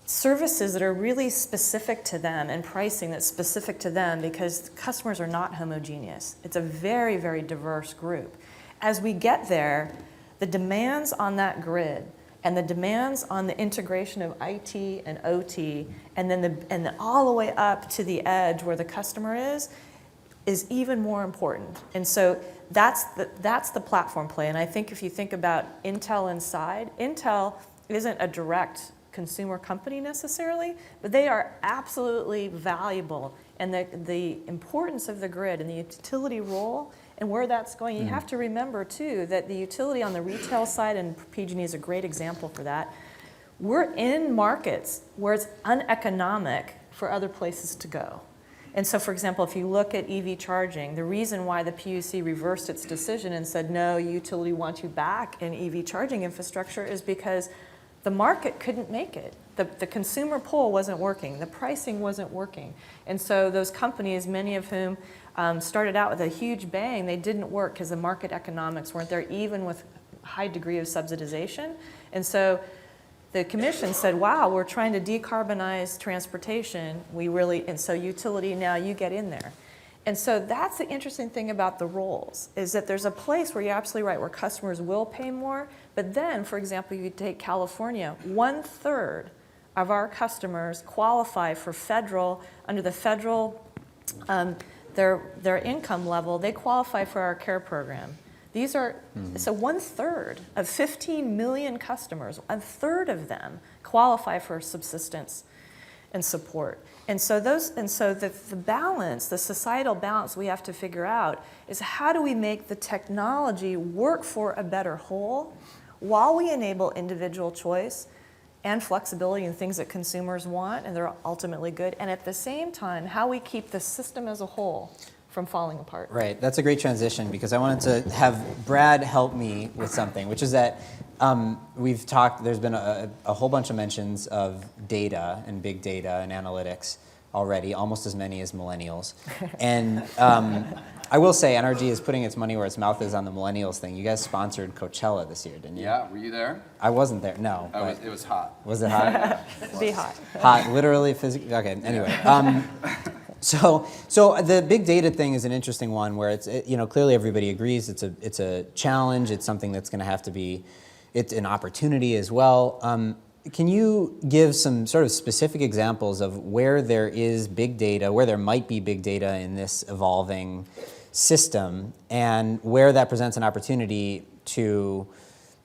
services that are really specific to them and pricing that's specific to them, because customers are not homogeneous. It's a very, very diverse group. As we get there, the demands on that grid and the demands on the integration of IT and OT and then all the way up to the edge where the customer is even more important. And so that's the platform play. And I think if you think about Intel inside, Intel isn't a direct consumer company necessarily, but they are absolutely valuable. And the importance of the grid and the utility role and where that's going, you have to remember too that the utility on the retail side, and PG&E is a great example for that, we're in markets where it's uneconomic for other places to go. And so, for example, if you look at EV charging, the reason why the PUC reversed its decision and said, no, utility wants you back in EV charging infrastructure is because the market couldn't make it. The consumer pull wasn't working. The pricing wasn't working. And so those companies, many of whom started out with a huge bang, they didn't work because the market economics weren't there, even with a high degree of subsidization. And so the commission said, wow, we're trying to decarbonize transportation. And so utility, now you get in there. And so that's the interesting thing about the roles, is that there's a place where you're absolutely right, where customers will pay more. But then, for example, you take California, 1/3 of our customers qualify for under the federal, their income level, they qualify for our care program. These are, so 1/3 of 15 million customers, 1/3 of them qualify for subsistence and support. And so the balance, the societal balance we have to figure out is how do we make the technology work for a better whole while we enable individual choice and flexibility and things that consumers want, and they're ultimately good. And at the same time, how we keep the system as a whole from falling apart. Right, that's a great transition because I wanted to have Brad help me with something, which is that we've talked, there's been a whole bunch of mentions of data and big data and analytics already, almost as many as millennials. And I will say NRG is putting its money where its mouth is on the millennials thing. You guys sponsored Coachella this year, didn't you? Yeah, were you there? I wasn't there, no. Oh, but it was hot. was it hot? Be hot. Hot, literally, physically. Okay, anyway. So the big data thing is an interesting one where it's, clearly everybody agrees it's a challenge. It's something that's going to have to be, it's an opportunity as well. Can you give some sort of specific examples of where there is big data, where there might be big data in this evolving system, and where that presents an opportunity to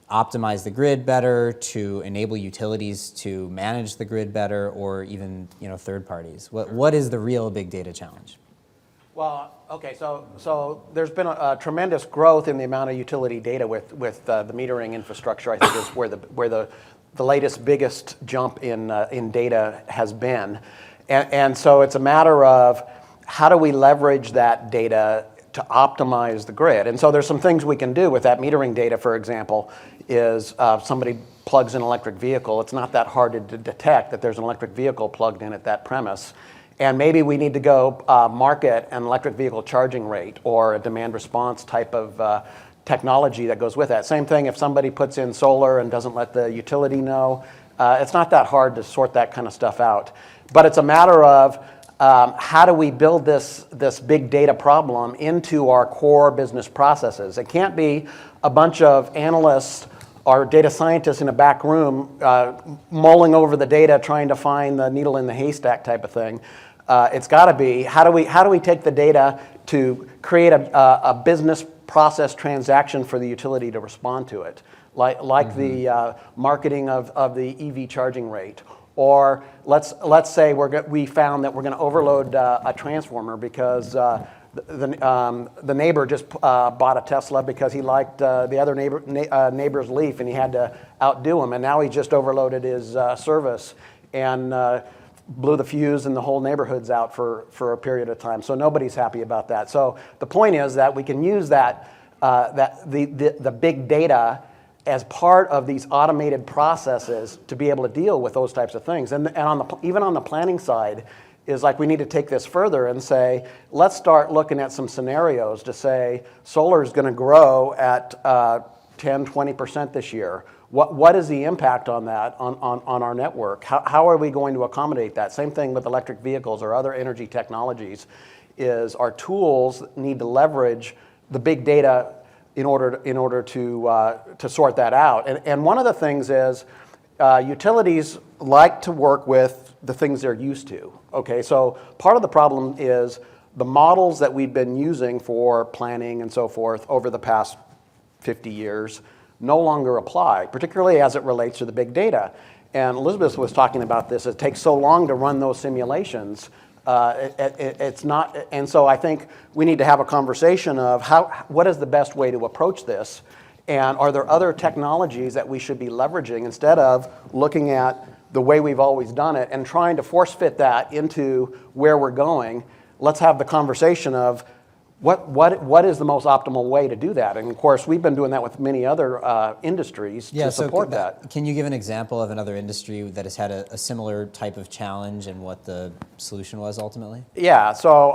optimize the grid better, to enable utilities to manage the grid better, or even third parties? What is the real big data challenge? Well, okay, so there's been a tremendous growth in the amount of utility data with the metering infrastructure. I think is where the latest biggest jump in data has been, and so it's a matter of how do we leverage that data to optimize the grid. And so there's some things we can do with that metering data. For example, is somebody plugs in an electric vehicle, it's not that hard to detect that there's an electric vehicle plugged in at that premise. And maybe we need to go market an electric vehicle charging rate or a demand response type of technology that goes with that. Same thing if somebody puts in solar and doesn't let the utility know. It's not that hard to sort that kind of stuff out. But it's a matter of how do we build this big data problem into our core business processes? It can't be a bunch of analysts or data scientists in a back room mulling over the data trying to find the needle in the haystack type of thing. It's got to be how do we take the data to create a business process transaction for the utility to respond to it, like the marketing of the EV charging rate. Or let's say we found that we're going to overload a transformer because the neighbor just bought a Tesla because he liked the other neighbor's Leaf and he had to outdo him, and now he just overloaded his service and blew the fuse and the whole neighborhood's out for a period of time. So nobody's happy about that. So the point is that we can use the big data as part of these automated processes to be able to deal with those types of things. And even on the planning side is like we need to take this further and say, let's start looking at some scenarios to say solar is going to grow at 10, 20% this year. What is the impact on that on our network? How are we going to accommodate that? Same thing with electric vehicles or other energy technologies is our tools need to leverage the big data in order to sort that out. And one of the things is utilities like to work with the things they're used to. Okay, so part of the problem is the models that we've been using for planning and so forth over the past 50 years no longer apply, particularly as it relates to the big data. And Elisabeth was talking about this. It takes so long to run those simulations. It's not, and so I think we need to have a conversation of what is the best way to approach this, and are there other technologies that we should be leveraging instead of looking at the way we've always done it and trying to force fit that into where we're going. Let's have the conversation of what is the most optimal way to do that. And of course, we've been doing that with many other industries to support that. Can you give an example of another industry that has had a similar type of challenge and what the solution was ultimately? Yeah, so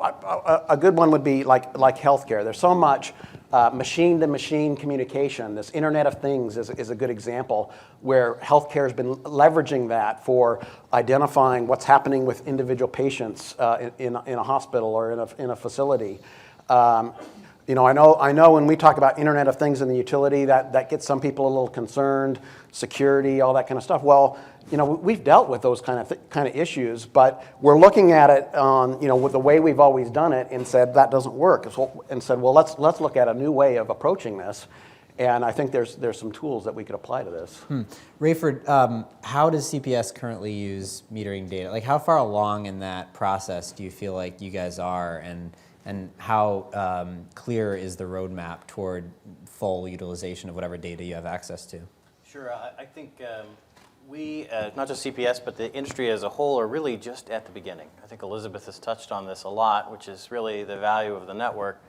a good one would be like healthcare. There's so much machine-to-machine communication. This Internet of Things is a good example where healthcare has been leveraging that for identifying what's happening with individual patients in a hospital or in a facility. I know when we talk about Internet of Things in the utility, that gets some people a little concerned, security, all that kind of stuff. Well, we've dealt with those kind of issues, but we're looking at it on, with the way we've always done it and said that doesn't work. And said, well, let's look at a new way of approaching this. And I think there's some tools that we could apply to this. Raiford, how does CPS currently use metering data? Like, how far along in that process do you feel like you guys are, and how clear is the roadmap toward full utilization of whatever data you have access to? Sure. I think We, not just CPS, but the industry as a whole, are really just at the beginning. I think Elisabeth has touched on this a lot, which is really the value of the network.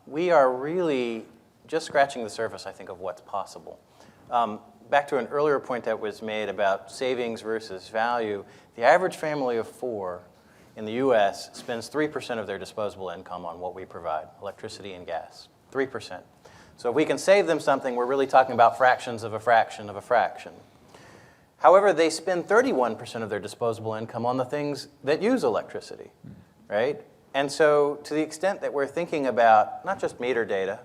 We are really just scratching the surface, I think, of what's possible. Back to an earlier point that was made about savings versus value, the average family of 4 in the US spends 3% of their disposable income on what we provide, electricity and gas, 3%. So if we can save them something, we're really talking about fractions of a fraction of a fraction. However, they spend 31% of their disposable income on the things that use electricity, right? And so to the extent that we're thinking about not just meter data,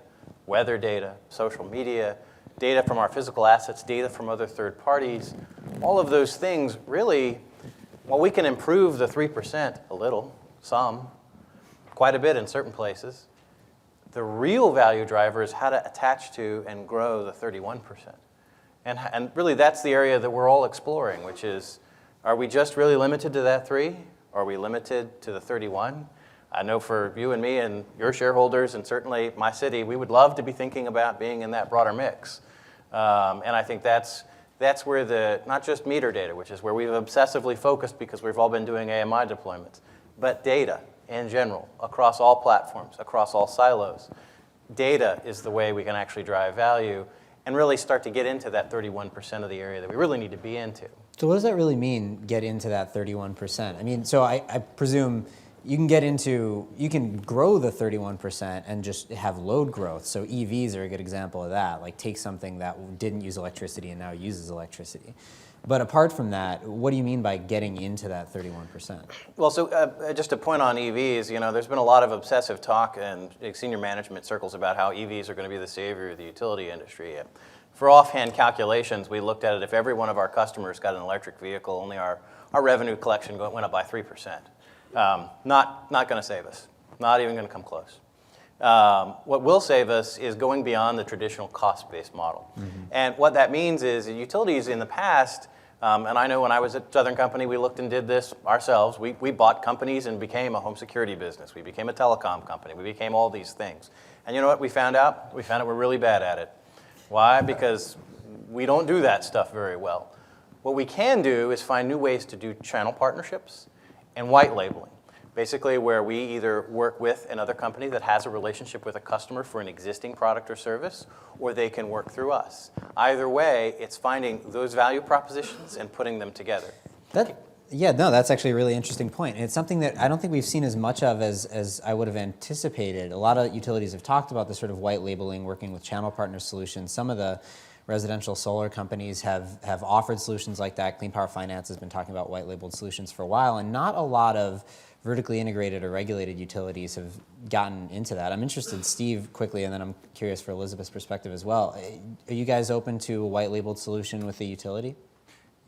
weather data, social media, data from our physical assets, data from other third parties, all of those things really, while we can improve the 3% a little, some, quite a bit in certain places, the real value driver is how to attach to and grow the 31%. And really that's the area that we're all exploring, which is, are we just really limited to that 3? Are we limited to the 31? I know for you and me and your shareholders and certainly my city, we would love to be thinking about being in that broader mix. And I think that's where the, not just meter data, which is where we've obsessively focused because we've all been doing AMI deployments, but data in general, across all platforms, across all silos. Data is the way we can actually drive value and really start to get into that 31% of the area that we really need to be into. So what does that really mean, get into that 31%? I mean, so I presume you can grow the 31% and just have load growth. So EVs are a good example of that. Like take something that didn't use electricity and now uses electricity. But apart from that, what do you mean by getting into that 31%? Well, so just to point on EVs, there's been a lot of obsessive talk in senior management circles about how EVs are going to be the savior of the utility industry. For offhand calculations, we looked at it. If every one of our customers got an electric vehicle, only our revenue collection went up by 3%. Not going to save us. Not even going to come close. What will save us is going beyond the traditional cost-based model. Mm-hmm. And what that means is utilities in the past, and I know when I was at Southern Company, we looked and did this ourselves. We bought companies and became a home security business. We became a telecom company. We became all these things. And you know what we found out? We found out we're really bad at it. Why? Because we don't do that stuff very well. What we can do is find new ways to do channel partnerships and white labeling. Basically where we either work with another company that has a relationship with a customer for an existing product or service, or they can work through us. Either way, it's finding those value propositions and putting them together. That's actually a really interesting point. And it's something that I don't think we've seen as much of as I would have anticipated. A lot of utilities have talked about this sort of white labeling, working with channel partner solutions. Some of the residential solar companies have offered solutions like that. Clean Power Finance has been talking about white labeled solutions for a while, and not a lot of vertically integrated or regulated utilities have gotten into that. I'm interested, Steve, quickly, and then I'm curious for Elisabeth's perspective as well. Are you guys open to a white labeled solution with the utility?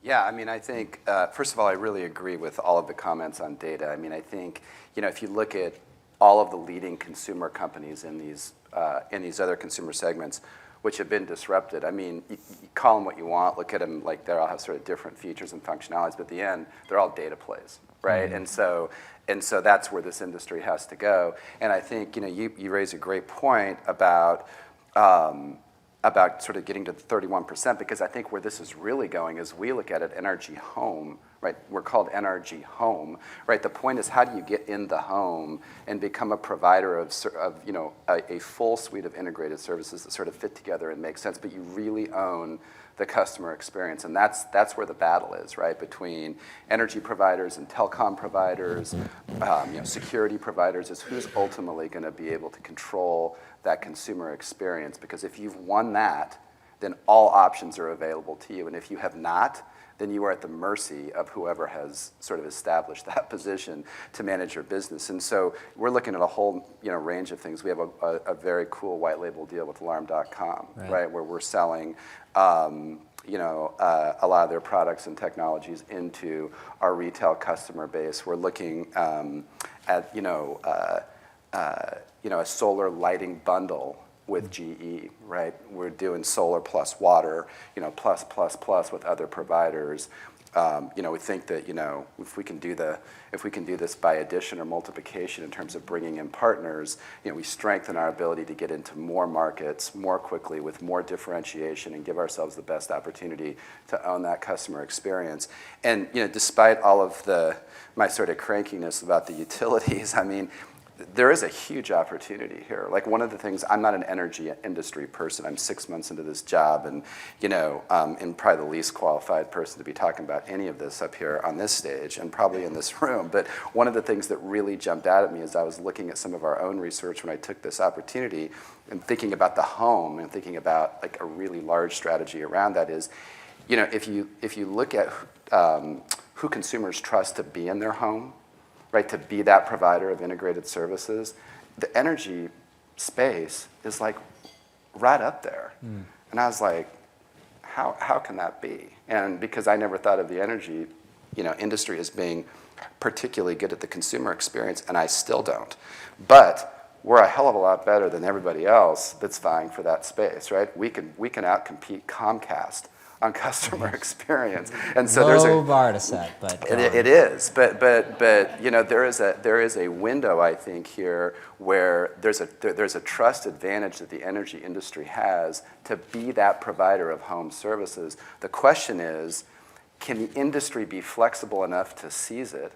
Yeah, I mean, I think, first of all, I really agree with all of the comments on data. I mean, I think, if you look at all of the leading consumer companies in these other consumer segments, which have been disrupted. I mean, you call them what you want, look at them like they all have sort of different features and functionalities, but at the end, they're all data plays, right? Mm-hmm. And so that's where this industry has to go. And I think, you raise a great point about sort of getting to the 31%, because I think where this is really going is we look at it, NRG Home, right? We're called NRG Home, right? The point is, how do you get in the home and become a provider of a full suite of integrated services that sort of fit together and make sense, but you really own the customer experience. And that's where the battle is, right? Between energy providers and telecom providers, security providers, is who's ultimately going to be able to control that consumer experience. Because if you've won that, then all options are available to you. And if you have not, then you are at the mercy of whoever has sort of established that position to manage your business. And so we're looking at a whole range of things. We have a very cool white label deal with Alarm.com, right? Where we're selling a lot of their products and technologies into our retail customer base. We're looking at a solar lighting bundle with GE, right? We're doing solar plus water, plus with other providers. We think that if we can do this by addition or multiplication in terms of bringing in partners, we strengthen our ability to get into more markets more quickly with more differentiation and give ourselves the best opportunity to own that customer experience. And despite all of my sort of crankiness about the utilities, I mean, there is a huge opportunity here. Like one of the things, I'm not an energy industry person. I'm 6 months into this job, and I'm probably the least qualified person to be talking about any of this up here on this stage and probably in this room. But one of the things that really jumped out at me as I was looking at some of our own research when I took this opportunity and thinking about the home and thinking about like a really large strategy around that is, if you look at who consumers trust to be in their home, right, to be that provider of integrated services, the energy space is like right up there. And I was like, how can that be? And because I never thought of the energy industry as being particularly good at the consumer experience, and I still don't. But we're a hell of a lot better than everybody else that's vying for that space, right? We can outcompete Comcast on customer experience, and so there's a bar to set, but it is. But there is a window, I think, here where there's a trust advantage that the energy industry has to be that provider of home services. The question is, can the industry be flexible enough to seize it?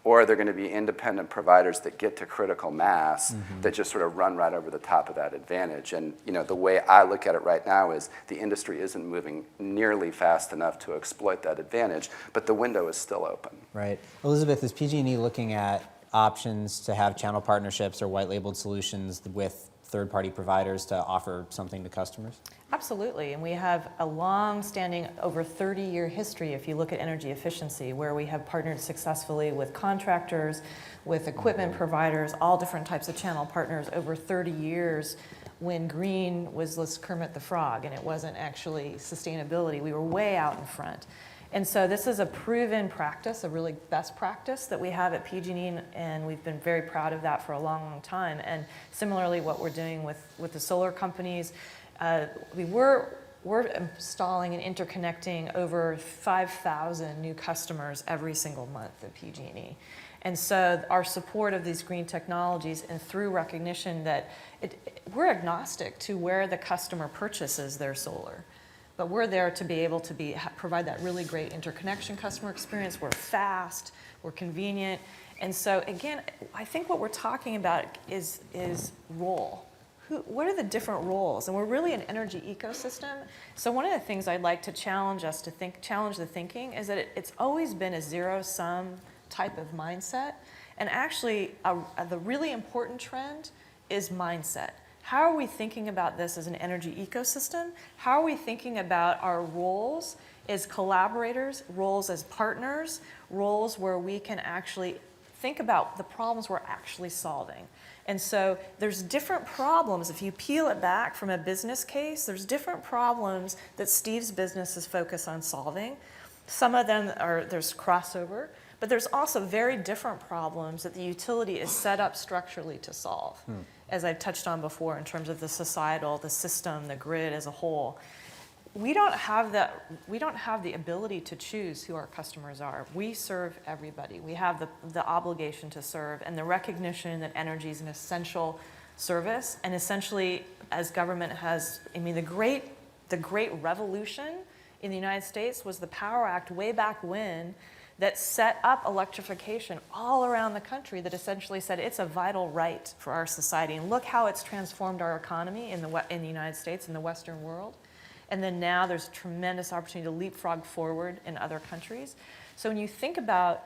Or are there going to be independent providers that get to critical mass that just sort of run right over the top of that advantage? And the way I look at it right now is the industry isn't moving nearly fast enough to exploit that advantage, but the window is still open. Right. Elisabeth, is PG&E looking at options to have channel partnerships or white-labeled solutions with third-party providers to offer something to customers? Absolutely, and we have a long-standing, over 30-year history, if you look at energy efficiency, where we have partnered successfully with contractors, with equipment providers, all different types of channel partners over 30 years. When green was Kermit the Frog, and it wasn't actually sustainability, we were way out in front. And so this is a proven practice, a really best practice that we have at PG&E, and we've been very proud of that for a long, long time. And similarly, what we're doing with the solar companies, we're installing and interconnecting over 5,000 new customers every single month at PG&E. And so our support of these green technologies, and through recognition that we're agnostic to where the customer purchases their solar. But we're there to be able to provide that really great interconnection customer experience. We're fast, we're convenient. And so again, I think what we're talking about is role. What are the different roles? And we're really an energy ecosystem. So one of the things I'd like to challenge the thinking is that it's always been a zero-sum type of mindset. And actually, the really important trend is mindset. How are we thinking about this as an energy ecosystem? How are we thinking about our roles as collaborators, roles as partners, roles where we can actually think about the problems we're actually solving? And so there's different problems. If you peel it back from a business case, there's different problems that Steve's business is focused on solving. Some of them there's crossover, but there's also very different problems that the utility is set up structurally to solve. As I've touched on before, in terms of the societal, the system, the grid as a whole. We don't have the ability to choose who our customers are. We serve everybody. We have the obligation to serve, and the recognition that energy is an essential service. And essentially, as government has, the great revolution in the United States was the Power Act way back when, that set up electrification all around the country, that essentially said it's a vital right for our society. And look how it's transformed our economy in the United States, in the Western world. And then now there's tremendous opportunity to leapfrog forward in other countries. So when you think about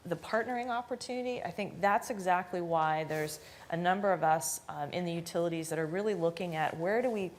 the partnering opportunity, I think that's exactly why there's a number of us in the utilities that are really looking at where do we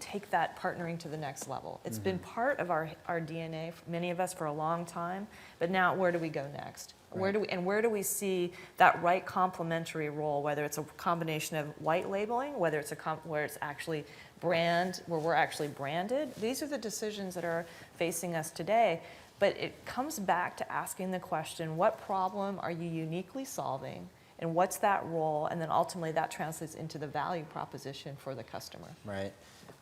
take that partnering to the next level. It's been part of our DNA, for many of us, for a long time, but now where do we go next? Right. Where do we see that right complementary role, whether it's a combination of white labeling, whether it's where it's actually where we're actually branded. These are the decisions that are facing us today. But it comes back to asking the question, what problem are you uniquely solving, and what's that role? And then ultimately that translates into the value proposition for the customer. Right.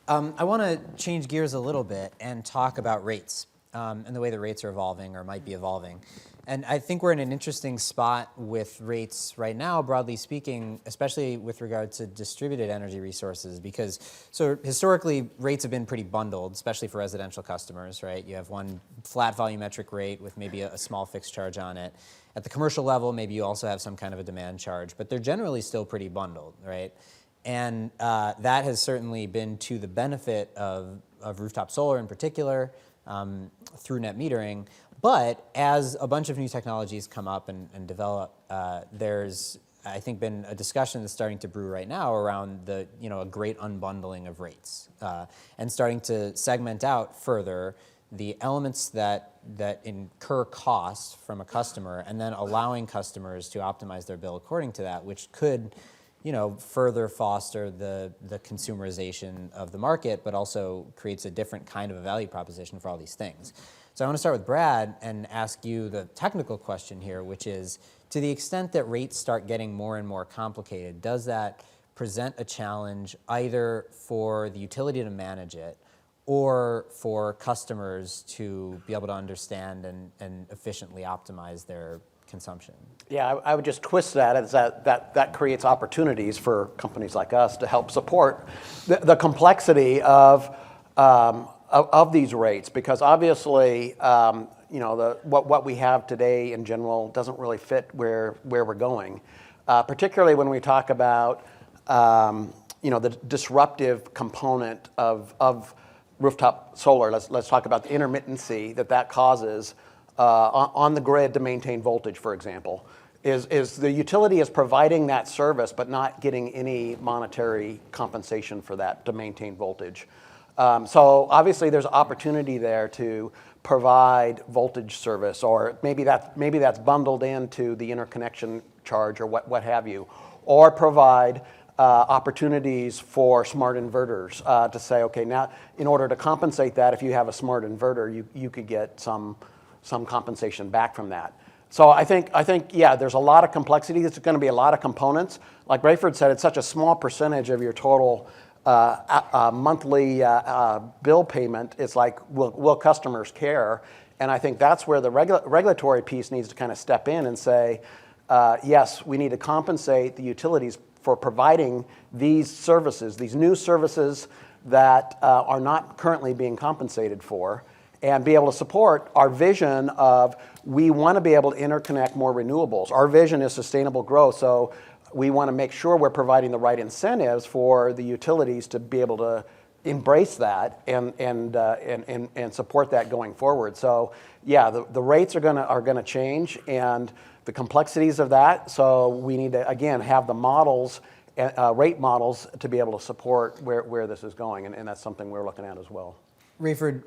I want to change gears a little bit and talk about rates. and the way the rates are evolving or might be evolving. And I think we're in an interesting spot with rates right now, broadly speaking, especially with regard to distributed energy resources, because so historically rates have been pretty bundled, especially for residential customers, right? You have one flat volumetric rate with maybe a small fixed charge on it. At the commercial level, maybe you also have some kind of a demand charge, but they're generally still pretty bundled, right? And that has certainly been to the benefit of rooftop solar in particular, through net metering. But as a bunch of new technologies come up and develop, there's, I think, been a discussion that's starting to brew right now around a great unbundling of rates, and starting to segment out further the elements that incur costs from a customer, and then allowing customers to optimize their bill according to that, which could further foster the consumerization of the market, but also creates a different kind of a value proposition for all these things. So I want to start with Brad and ask you the technical question here, which is, to the extent that rates start getting more and more complicated, does that present a challenge either for the utility to manage it or for customers to be able to understand and efficiently optimize their consumption? Yeah, I would just twist that as that creates opportunities for companies like us to help support the complexity of these rates, because obviously, what we have today in general doesn't really fit where we're going, particularly when we talk about the disruptive component of rooftop solar. Let's talk about the intermittency that causes on the grid to maintain voltage, for example. Is the utility is providing that service but not getting any monetary compensation for that to maintain voltage. So obviously there's opportunity there to provide voltage service, or maybe that's bundled into the interconnection charge or what have you, or provide opportunities for smart inverters to say, okay, now in order to compensate that, if you have a smart inverter, you could get some compensation back from that. So I think yeah, there's a lot of complexity. There's going to be a lot of components. Like Raiford said, it's such a small percentage of your total monthly bill payment. It's like, will customers care? And I think that's where the regulatory piece needs to kind of step in and say, yes, we need to compensate the utilities for providing these services, these new services that are not currently being compensated for, and be able to support our vision of, we want to be able to interconnect more renewables. Our vision is sustainable growth, so we want to make sure we're providing the right incentives for the utilities to be able to embrace that and support that going forward. So yeah, the rates are gonna change, and the complexities of that. So we need to again have the models, rate models, to be able to support where this is going, and that's something we're looking at as well. Raiford,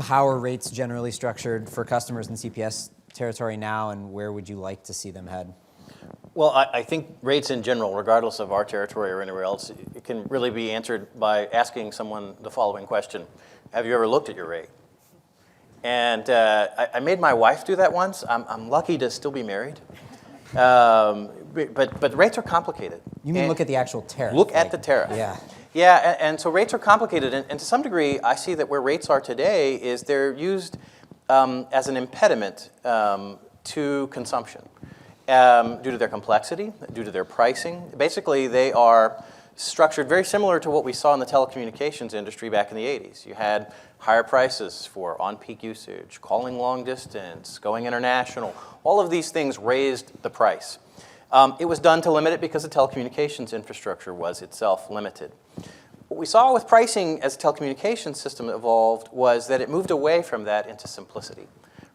how are rates generally structured for customers in CPS territory now, and where would you like to see them head? Well, I think rates in general, regardless of our territory or anywhere else, it can really be answered by asking someone the following question: have you ever looked at your rate? And I made my wife do that once. I'm lucky to still be married. But rates are complicated. You mean look at the actual tariff? Look at the tariff. Yeah. Yeah, and so rates are complicated, and to some degree, I see that where rates are today is they're used as an impediment to consumption due to their complexity, due to their pricing. Basically, they are structured very similar to what we saw in the telecommunications industry back in the 80s. You had higher prices for on-peak usage, calling long distance, going international. All of these things raised the price. It was done to limit it because the telecommunications infrastructure was itself limited. What we saw with pricing as the telecommunications system evolved was that it moved away from that into simplicity,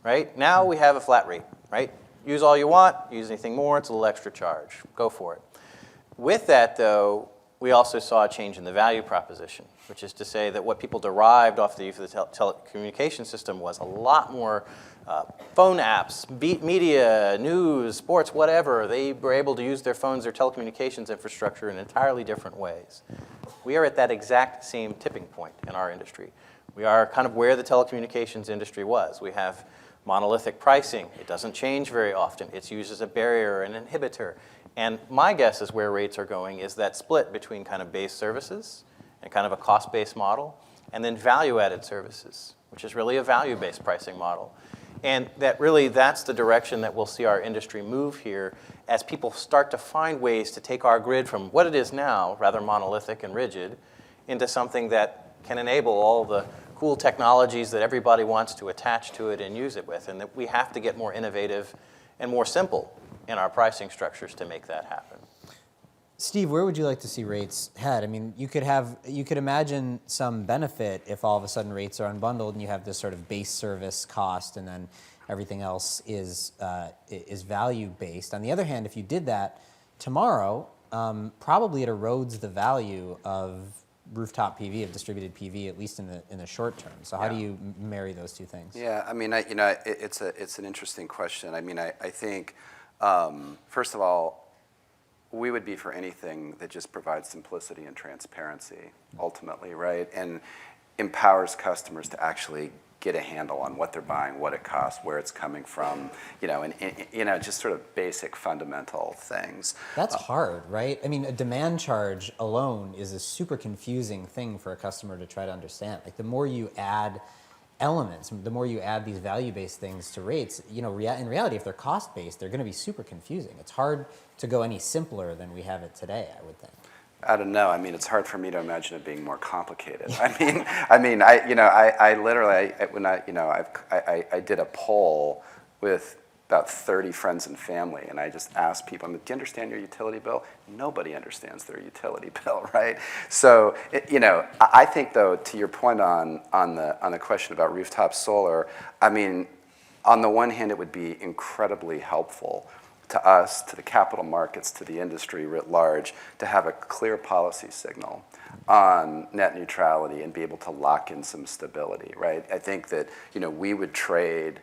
right? Now we have a flat rate, right? Use all you want, use anything more, it's a little extra charge. Go for it. With that, though, we also saw a change in the value proposition, which is to say that what people derived off the use of the telecommunication system was a lot more phone apps, media, news, sports, whatever. They were able to use their phones, their telecommunications infrastructure in entirely different ways. We are at that exact same tipping point in our industry. We are kind of where the telecommunications industry was. We have monolithic pricing. It doesn't change very often. It's used as a barrier, an inhibitor. And my guess is where rates are going is that split between kind of base services and kind of a cost-based model, and then value-added services, which is really a value-based pricing model. And that's the direction that we'll see our industry move here as people start to find ways to take our grid from what it is now, rather monolithic and rigid, into something that can enable all the cool technologies that everybody wants to attach to it and use it with, and that we have to get more innovative and more simple in our pricing structures to make that happen. Steve, where would you like to see rates head? I mean, you could imagine some benefit if all of a sudden rates are unbundled and you have this sort of base service cost, and then everything else is value based. On the other hand, if you did that tomorrow, probably it erodes the value of rooftop PV, of distributed PV, at least in the short term. So how do you marry those two things? Yeah, I mean, it's an interesting question. I mean, I think first of all, we would be for anything that just provides simplicity and transparency, ultimately, right? And empowers customers to actually get a handle on what they're buying, what it costs, where it's coming from, and just sort of basic fundamental things. That's hard, right? I mean, a demand charge alone is a super confusing thing for a customer to try to understand. Like, the more you add elements, the more you add these value-based things to rates, in reality, if they're cost-based, they're going to be super confusing. It's hard to go any simpler than we have it today, I would think. I don't know. I mean, it's hard for me to imagine it being more complicated. I literally, when I did a poll with about 30 friends and family, and I just asked people, do you understand your utility bill? Nobody understands their utility bill, right? So, I think, though, to your point on the question about rooftop solar, I mean, on the one hand, it would be incredibly helpful to us, to the capital markets, to the industry writ large, to have a clear policy signal on net neutrality and be able to lock in some stability, right? I think that, we would trade,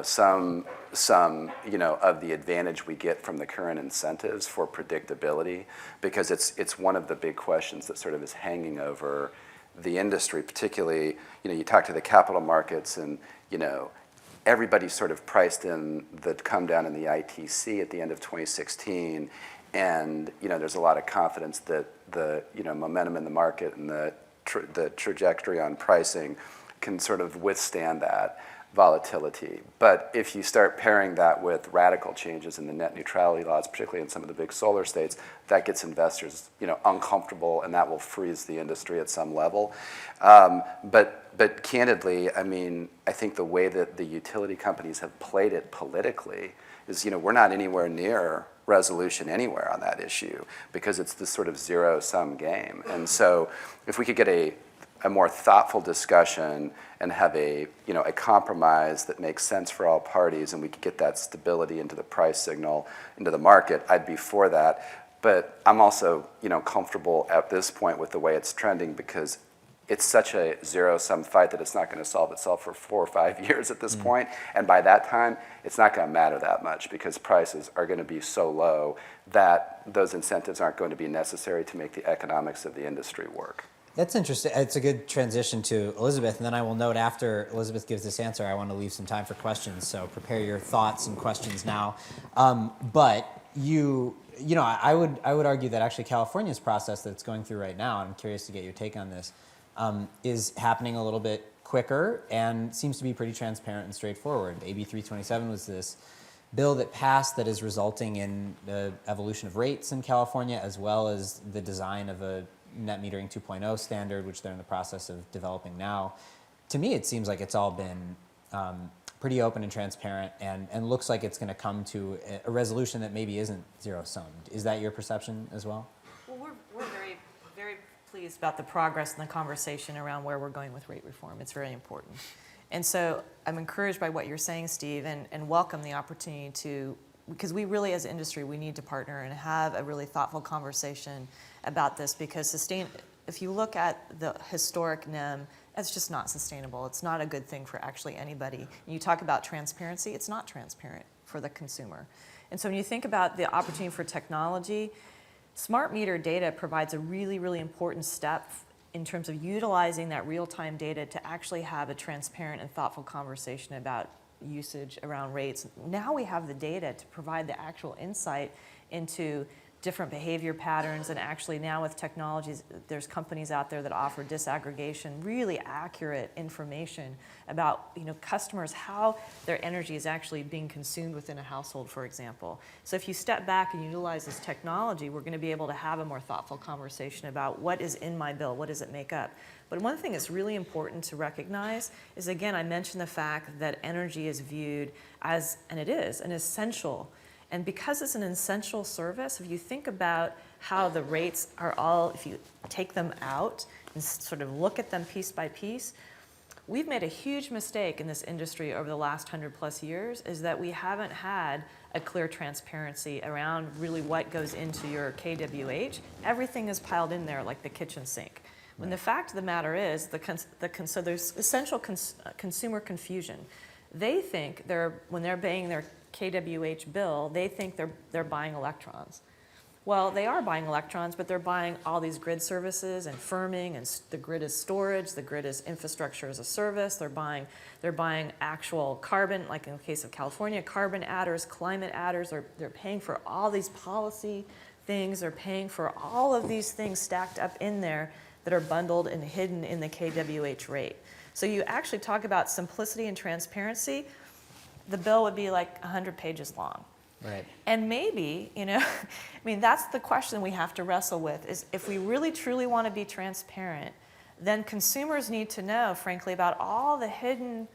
some of the advantage we get from the current incentives for predictability, because it's one of the big questions that sort of is hanging over the industry, particularly, you talk to the capital markets and, everybody's sort of priced in the come down in the ITC at the end of 2016, and there's a lot of confidence that the momentum in the market and the trajectory on pricing can sort of withstand that volatility. But if you start pairing that with radical changes in the net neutrality laws, particularly in some of the big solar states, that gets investors uncomfortable, and that will freeze the industry at some level. But candidly, I mean, I think the way that the utility companies have played it politically is, we're not anywhere near resolution anywhere on that issue, because it's this sort of zero-sum game. And so if we could get a more thoughtful discussion and have a compromise that makes sense for all parties, and we could get that stability into the price signal, into the market, I'd be for that. But I'm also, comfortable at this point with the way it's trending, because it's such a zero-sum fight that it's not going to solve itself for 4 or 5 years at this point. And by that time, it's not going to matter that much, because prices are going to be so low that those incentives aren't going to be necessary to make the economics of the industry work. That's interesting. It's a good transition to Elisabeth, and then I will note, after Elisabeth gives this answer, I want to leave some time for questions, so prepare your thoughts and questions now. But I would argue that actually California's process that's going through right now, and I'm curious to get your take on this, is happening a little bit quicker and seems to be pretty transparent and straightforward. AB 327 was this bill that passed that is resulting in the evolution of rates in California, as well as the design of a net metering 2.0 standard, which they're in the process of developing now. To me, it seems like it's all been pretty open and transparent, and looks like it's going to come to a resolution that maybe isn't zero-summed. Is that your perception as well? Well, we're very, very pleased about the progress and the conversation around where we're going with rate reform. It's very important. And so I'm encouraged by what you're saying, Steve, and welcome the opportunity to, because we really, as an industry, we need to partner and have a really thoughtful conversation about this, because if you look at the historic NEM, it's just not sustainable. It's not a good thing for actually anybody. And you talk about transparency, it's not transparent for the consumer. And so when you think about the opportunity for technology, smart meter data provides a really, really important step in terms of utilizing that real-time data to actually have a transparent and thoughtful conversation about usage around rates. Now we have the data to provide the actual insight into different behavior patterns, and actually now with technologies, there's companies out there that offer disaggregation, really accurate information about customers, how their energy is actually being consumed within a household, for example. So if you step back and utilize this technology, we're going to be able to have a more thoughtful conversation about what is in my bill, what does it make up. But one thing that's really important to recognize is, again, I mentioned the fact that energy is viewed as, and it is, an essential. And because it's an essential service, if you think about how the rates are all, if you take them out and sort of look at them piece by piece, we've made a huge mistake in this industry over the last 100+ years, is that we haven't had a clear transparency around really what goes into your KWH. Everything is piled in there like the kitchen sink. When the fact of the matter is, so there's essential consumer confusion. They think when they're paying their KWH bill, they think they're buying electrons. Well, they are buying electrons, but they're buying all these grid services and firming, and the grid is storage, the grid is infrastructure as a service. They're buying actual carbon, like in the case of California, carbon adders, climate adders. They're paying for all these policy things. They're paying for all of these things stacked up in there that are bundled and hidden in the KWH rate. So you actually talk about simplicity and transparency, the bill would be like 100 pages long. Right. And maybe, I mean, that's the question we have to wrestle with, is if we really truly want to be transparent, then consumers need to know, frankly, about all the hidden,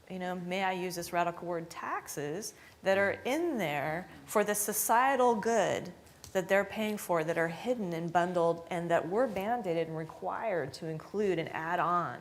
may I use this radical word, taxes that are in there for the societal good that they're paying for, that are hidden and bundled, and that we're mandated and required to include and add on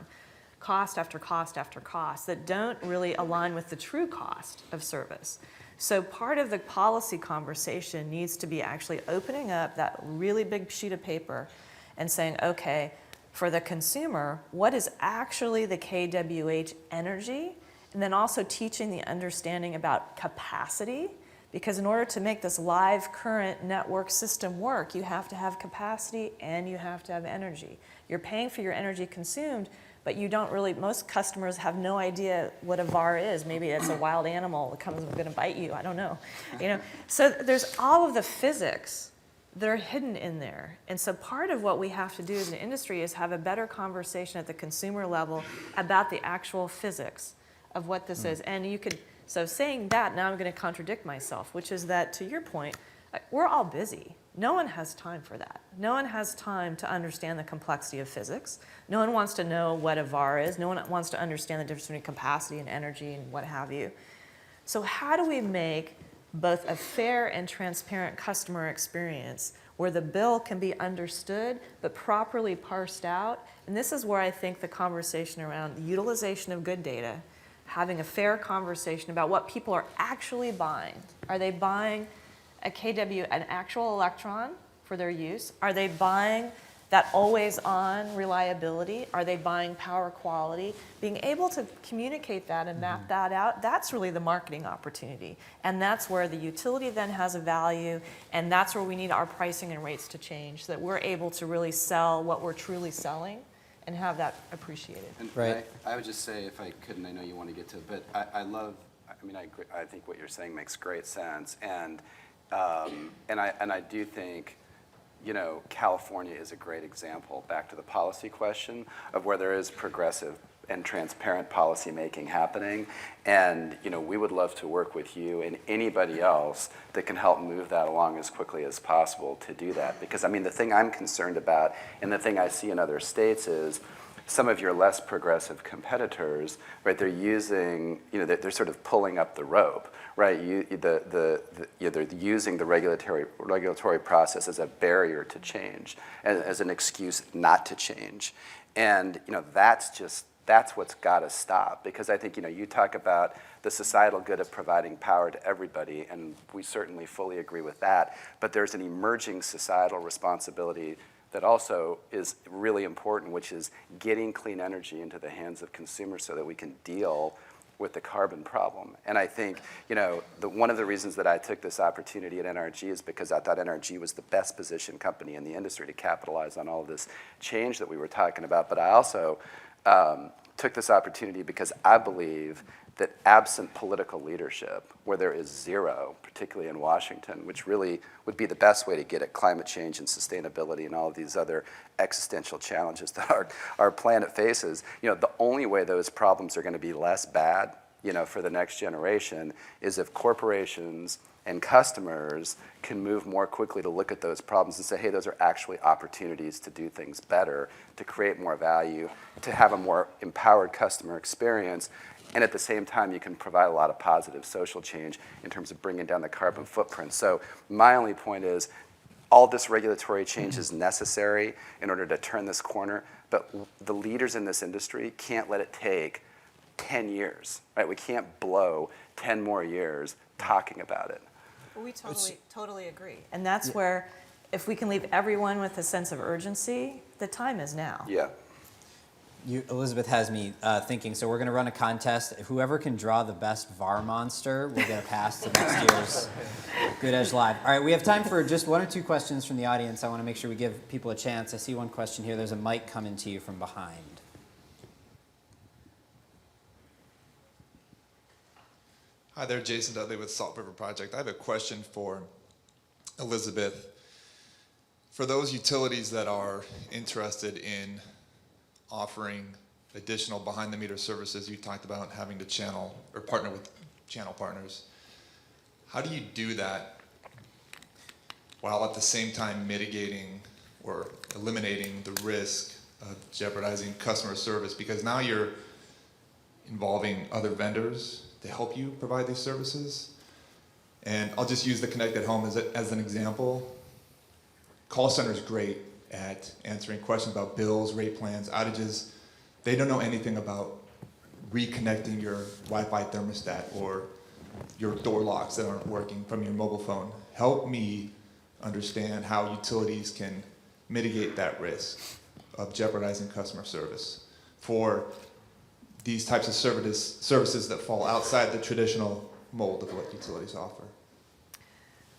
cost after cost after cost that don't really align with the true cost of service. So part of the policy conversation needs to be actually opening up that really big sheet of paper and saying, okay, for the consumer, what is actually the KWH energy? And then also teaching the understanding about capacity, because in order to make this live current network system work, you have to have capacity and you have to have energy. You're paying for your energy consumed, but you don't really, most customers have no idea what a VAR is. Maybe it's a wild animal that comes and going to bite you. I don't know. So there's all of the physics that are hidden in there. And so part of what we have to do as an industry is have a better conversation at the consumer level about the actual physics of what this is. And so saying that, now I'm going to contradict myself, which is that, to your point, we're all busy. No one has time for that. No one has time to understand the complexity of physics. No one wants to know what a VAR is. No one wants to understand the difference between capacity and energy and what have you. So how do we make both a fair and transparent customer experience where the bill can be understood but properly parsed out? And this is where I think the conversation around the utilization of good data, having a fair conversation about what people are actually buying. Are they buying an actual electron for their use? Are they buying that always-on reliability? Are they buying power quality? Being able to communicate that and map that out, that's really the marketing opportunity. And that's where the utility then has a value, and that's where we need our pricing and rates to change, so that we're able to really sell what we're truly selling and have that appreciated. And Right. I would just say, if I could, and I know you want to get to it, but I agree, I think what you're saying makes great sense. And I do think, California is a great example, back to the policy question, of where there is progressive and transparent policy making happening. And, we would love to work with you and anybody else that can help move that along as quickly as possible to do that. Because, the thing I'm concerned about, and the thing I see in other states, is some of your less progressive competitors, right, they're using, they're sort of pulling up the rope, right? They're using the regulatory process as a barrier to change, as an excuse not to change. And, that's what's got to stop. Because I think, you talk about the societal good of providing power to everybody, and we certainly fully agree with that. But there's an emerging societal responsibility that also is really important, which is getting clean energy into the hands of consumers so that we can deal with the carbon problem. And I think, one of the reasons that I took this opportunity at NRG is because I thought NRG was the best positioned company in the industry to capitalize on all of this change that we were talking about. But I also took this opportunity because I believe that absent political leadership, where there is zero, particularly in Washington, which really would be the best way to get at climate change and sustainability and all of these other existential challenges that our planet faces, the only way those problems are going to be less bad, for the next generation is if corporations and customers can move more quickly to look at those problems and say, hey, those are actually opportunities to do things better, to create more value, to have a more empowered customer experience. And at the same time, you can provide a lot of positive social change in terms of bringing down the carbon footprint. So my only point is, all this regulatory change is necessary in order to turn this corner, but the leaders in this industry can't let it take 10 years, right? We can't blow 10 more years talking about it. We totally agree. And that's where, if we can leave everyone with a sense of urgency, the time is now. Yeah. Elisabeth has me thinking, so we're going to run a contest. Whoever can draw the best VAR monster will get a pass to next year's Good Edge Live. All right, we have time for just one or two questions from the audience. I want to make sure we give people a chance. I see one question here. There's a mic coming to you from behind. Hi there, Jason Dudley with Salt River Project. I have a question for Elisabeth. For those utilities that are interested in offering additional behind-the-meter services, you talked about having to channel or partner with channel partners. How do you do that while at the same time mitigating or eliminating the risk of jeopardizing customer service? Because now you're involving other vendors to help you provide these services. And I'll just use the Connected Home as an example. Call center is great at answering questions about bills, rate plans, outages. They don't know anything about reconnecting your Wi-Fi thermostat or your door locks that aren't working from your mobile phone. Help me understand how utilities can mitigate that risk of jeopardizing customer service for these types of services that fall outside the traditional mold of what utilities offer.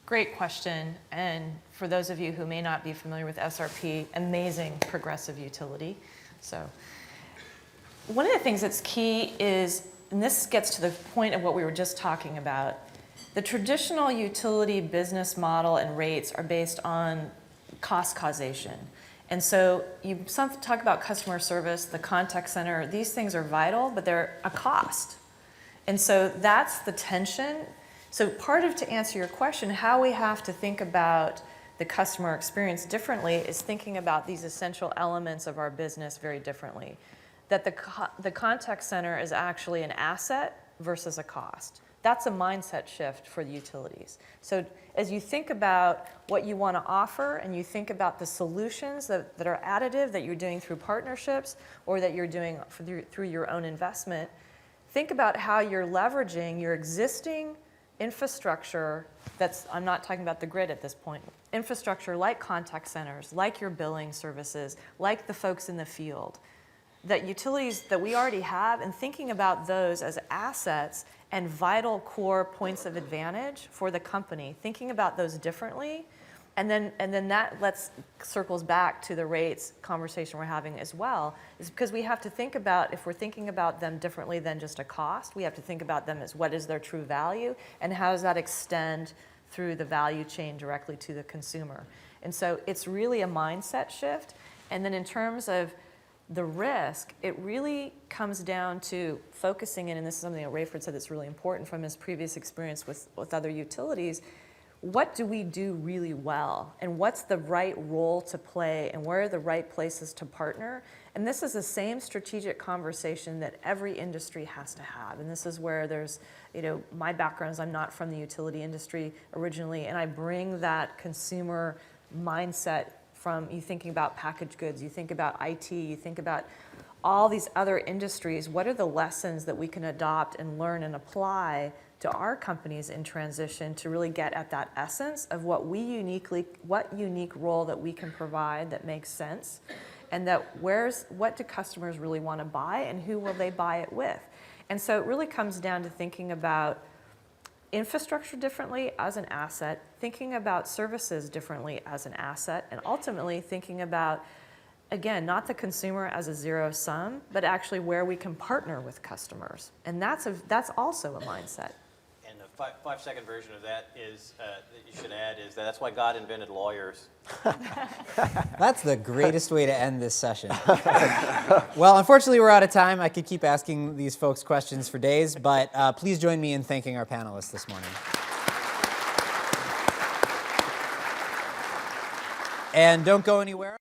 Great question. And for those of you who may not be familiar with SRP, amazing progressive utility. So one of the things that's key is, and this gets to the point of what we were just talking about, the traditional utility business model and rates are based on cost causation. And so you talk about customer service, the contact center, these things are vital, but they're a cost. And so that's the tension. So part of, to answer your question, how we have to think about the customer experience differently is thinking about these essential elements of our business very differently. That the contact center is actually an asset versus a cost. That's a mindset shift for the utilities. So as you think about what you want to offer and you think about the solutions that are additive, that you're doing through partnerships or that you're doing through your own investment, think about how you're leveraging your existing infrastructure I'm not talking about the grid at this point, infrastructure like contact centers, like your billing services, like the folks in the field, that utilities that we already have, and thinking about those as assets and vital core points of advantage for the company, thinking about those differently, and then that circles back to the rates conversation we're having as well, is because we have to think about, if we're thinking about them differently than just a cost, we have to think about them as what is their true value and how does that extend through the value chain directly to the consumer. And so it's really a mindset shift. And then in terms of the risk, it really comes down to focusing in, and this is something that Raiford said that's really important from his previous experience with other utilities. What do we do really well? And what's the right role to play? And where are the right places to partner? And this is the same strategic conversation that every industry has to have. And this is where there's, my background is I'm not from the utility industry originally, and I bring that consumer mindset from you thinking about packaged goods, you think about IT, you think about all these other industries. What are the lessons that we can adopt and learn and apply to our companies in transition to really get at that essence of what unique role that we can provide that makes sense, and that what do customers really want to buy and who will they buy it with? And so it really comes down to thinking about infrastructure differently as an asset, thinking about services differently as an asset, and ultimately thinking about again, not the consumer as a zero sum, but actually where we can partner with customers. And that's also a mindset. And the 5-second version of that is, that you should add, is that's why God invented lawyers. That's the greatest way to end this session. Well, unfortunately, we're out of time. I could keep asking these folks questions for days, but please join me in thanking our panelists this morning. And don't go anywhere.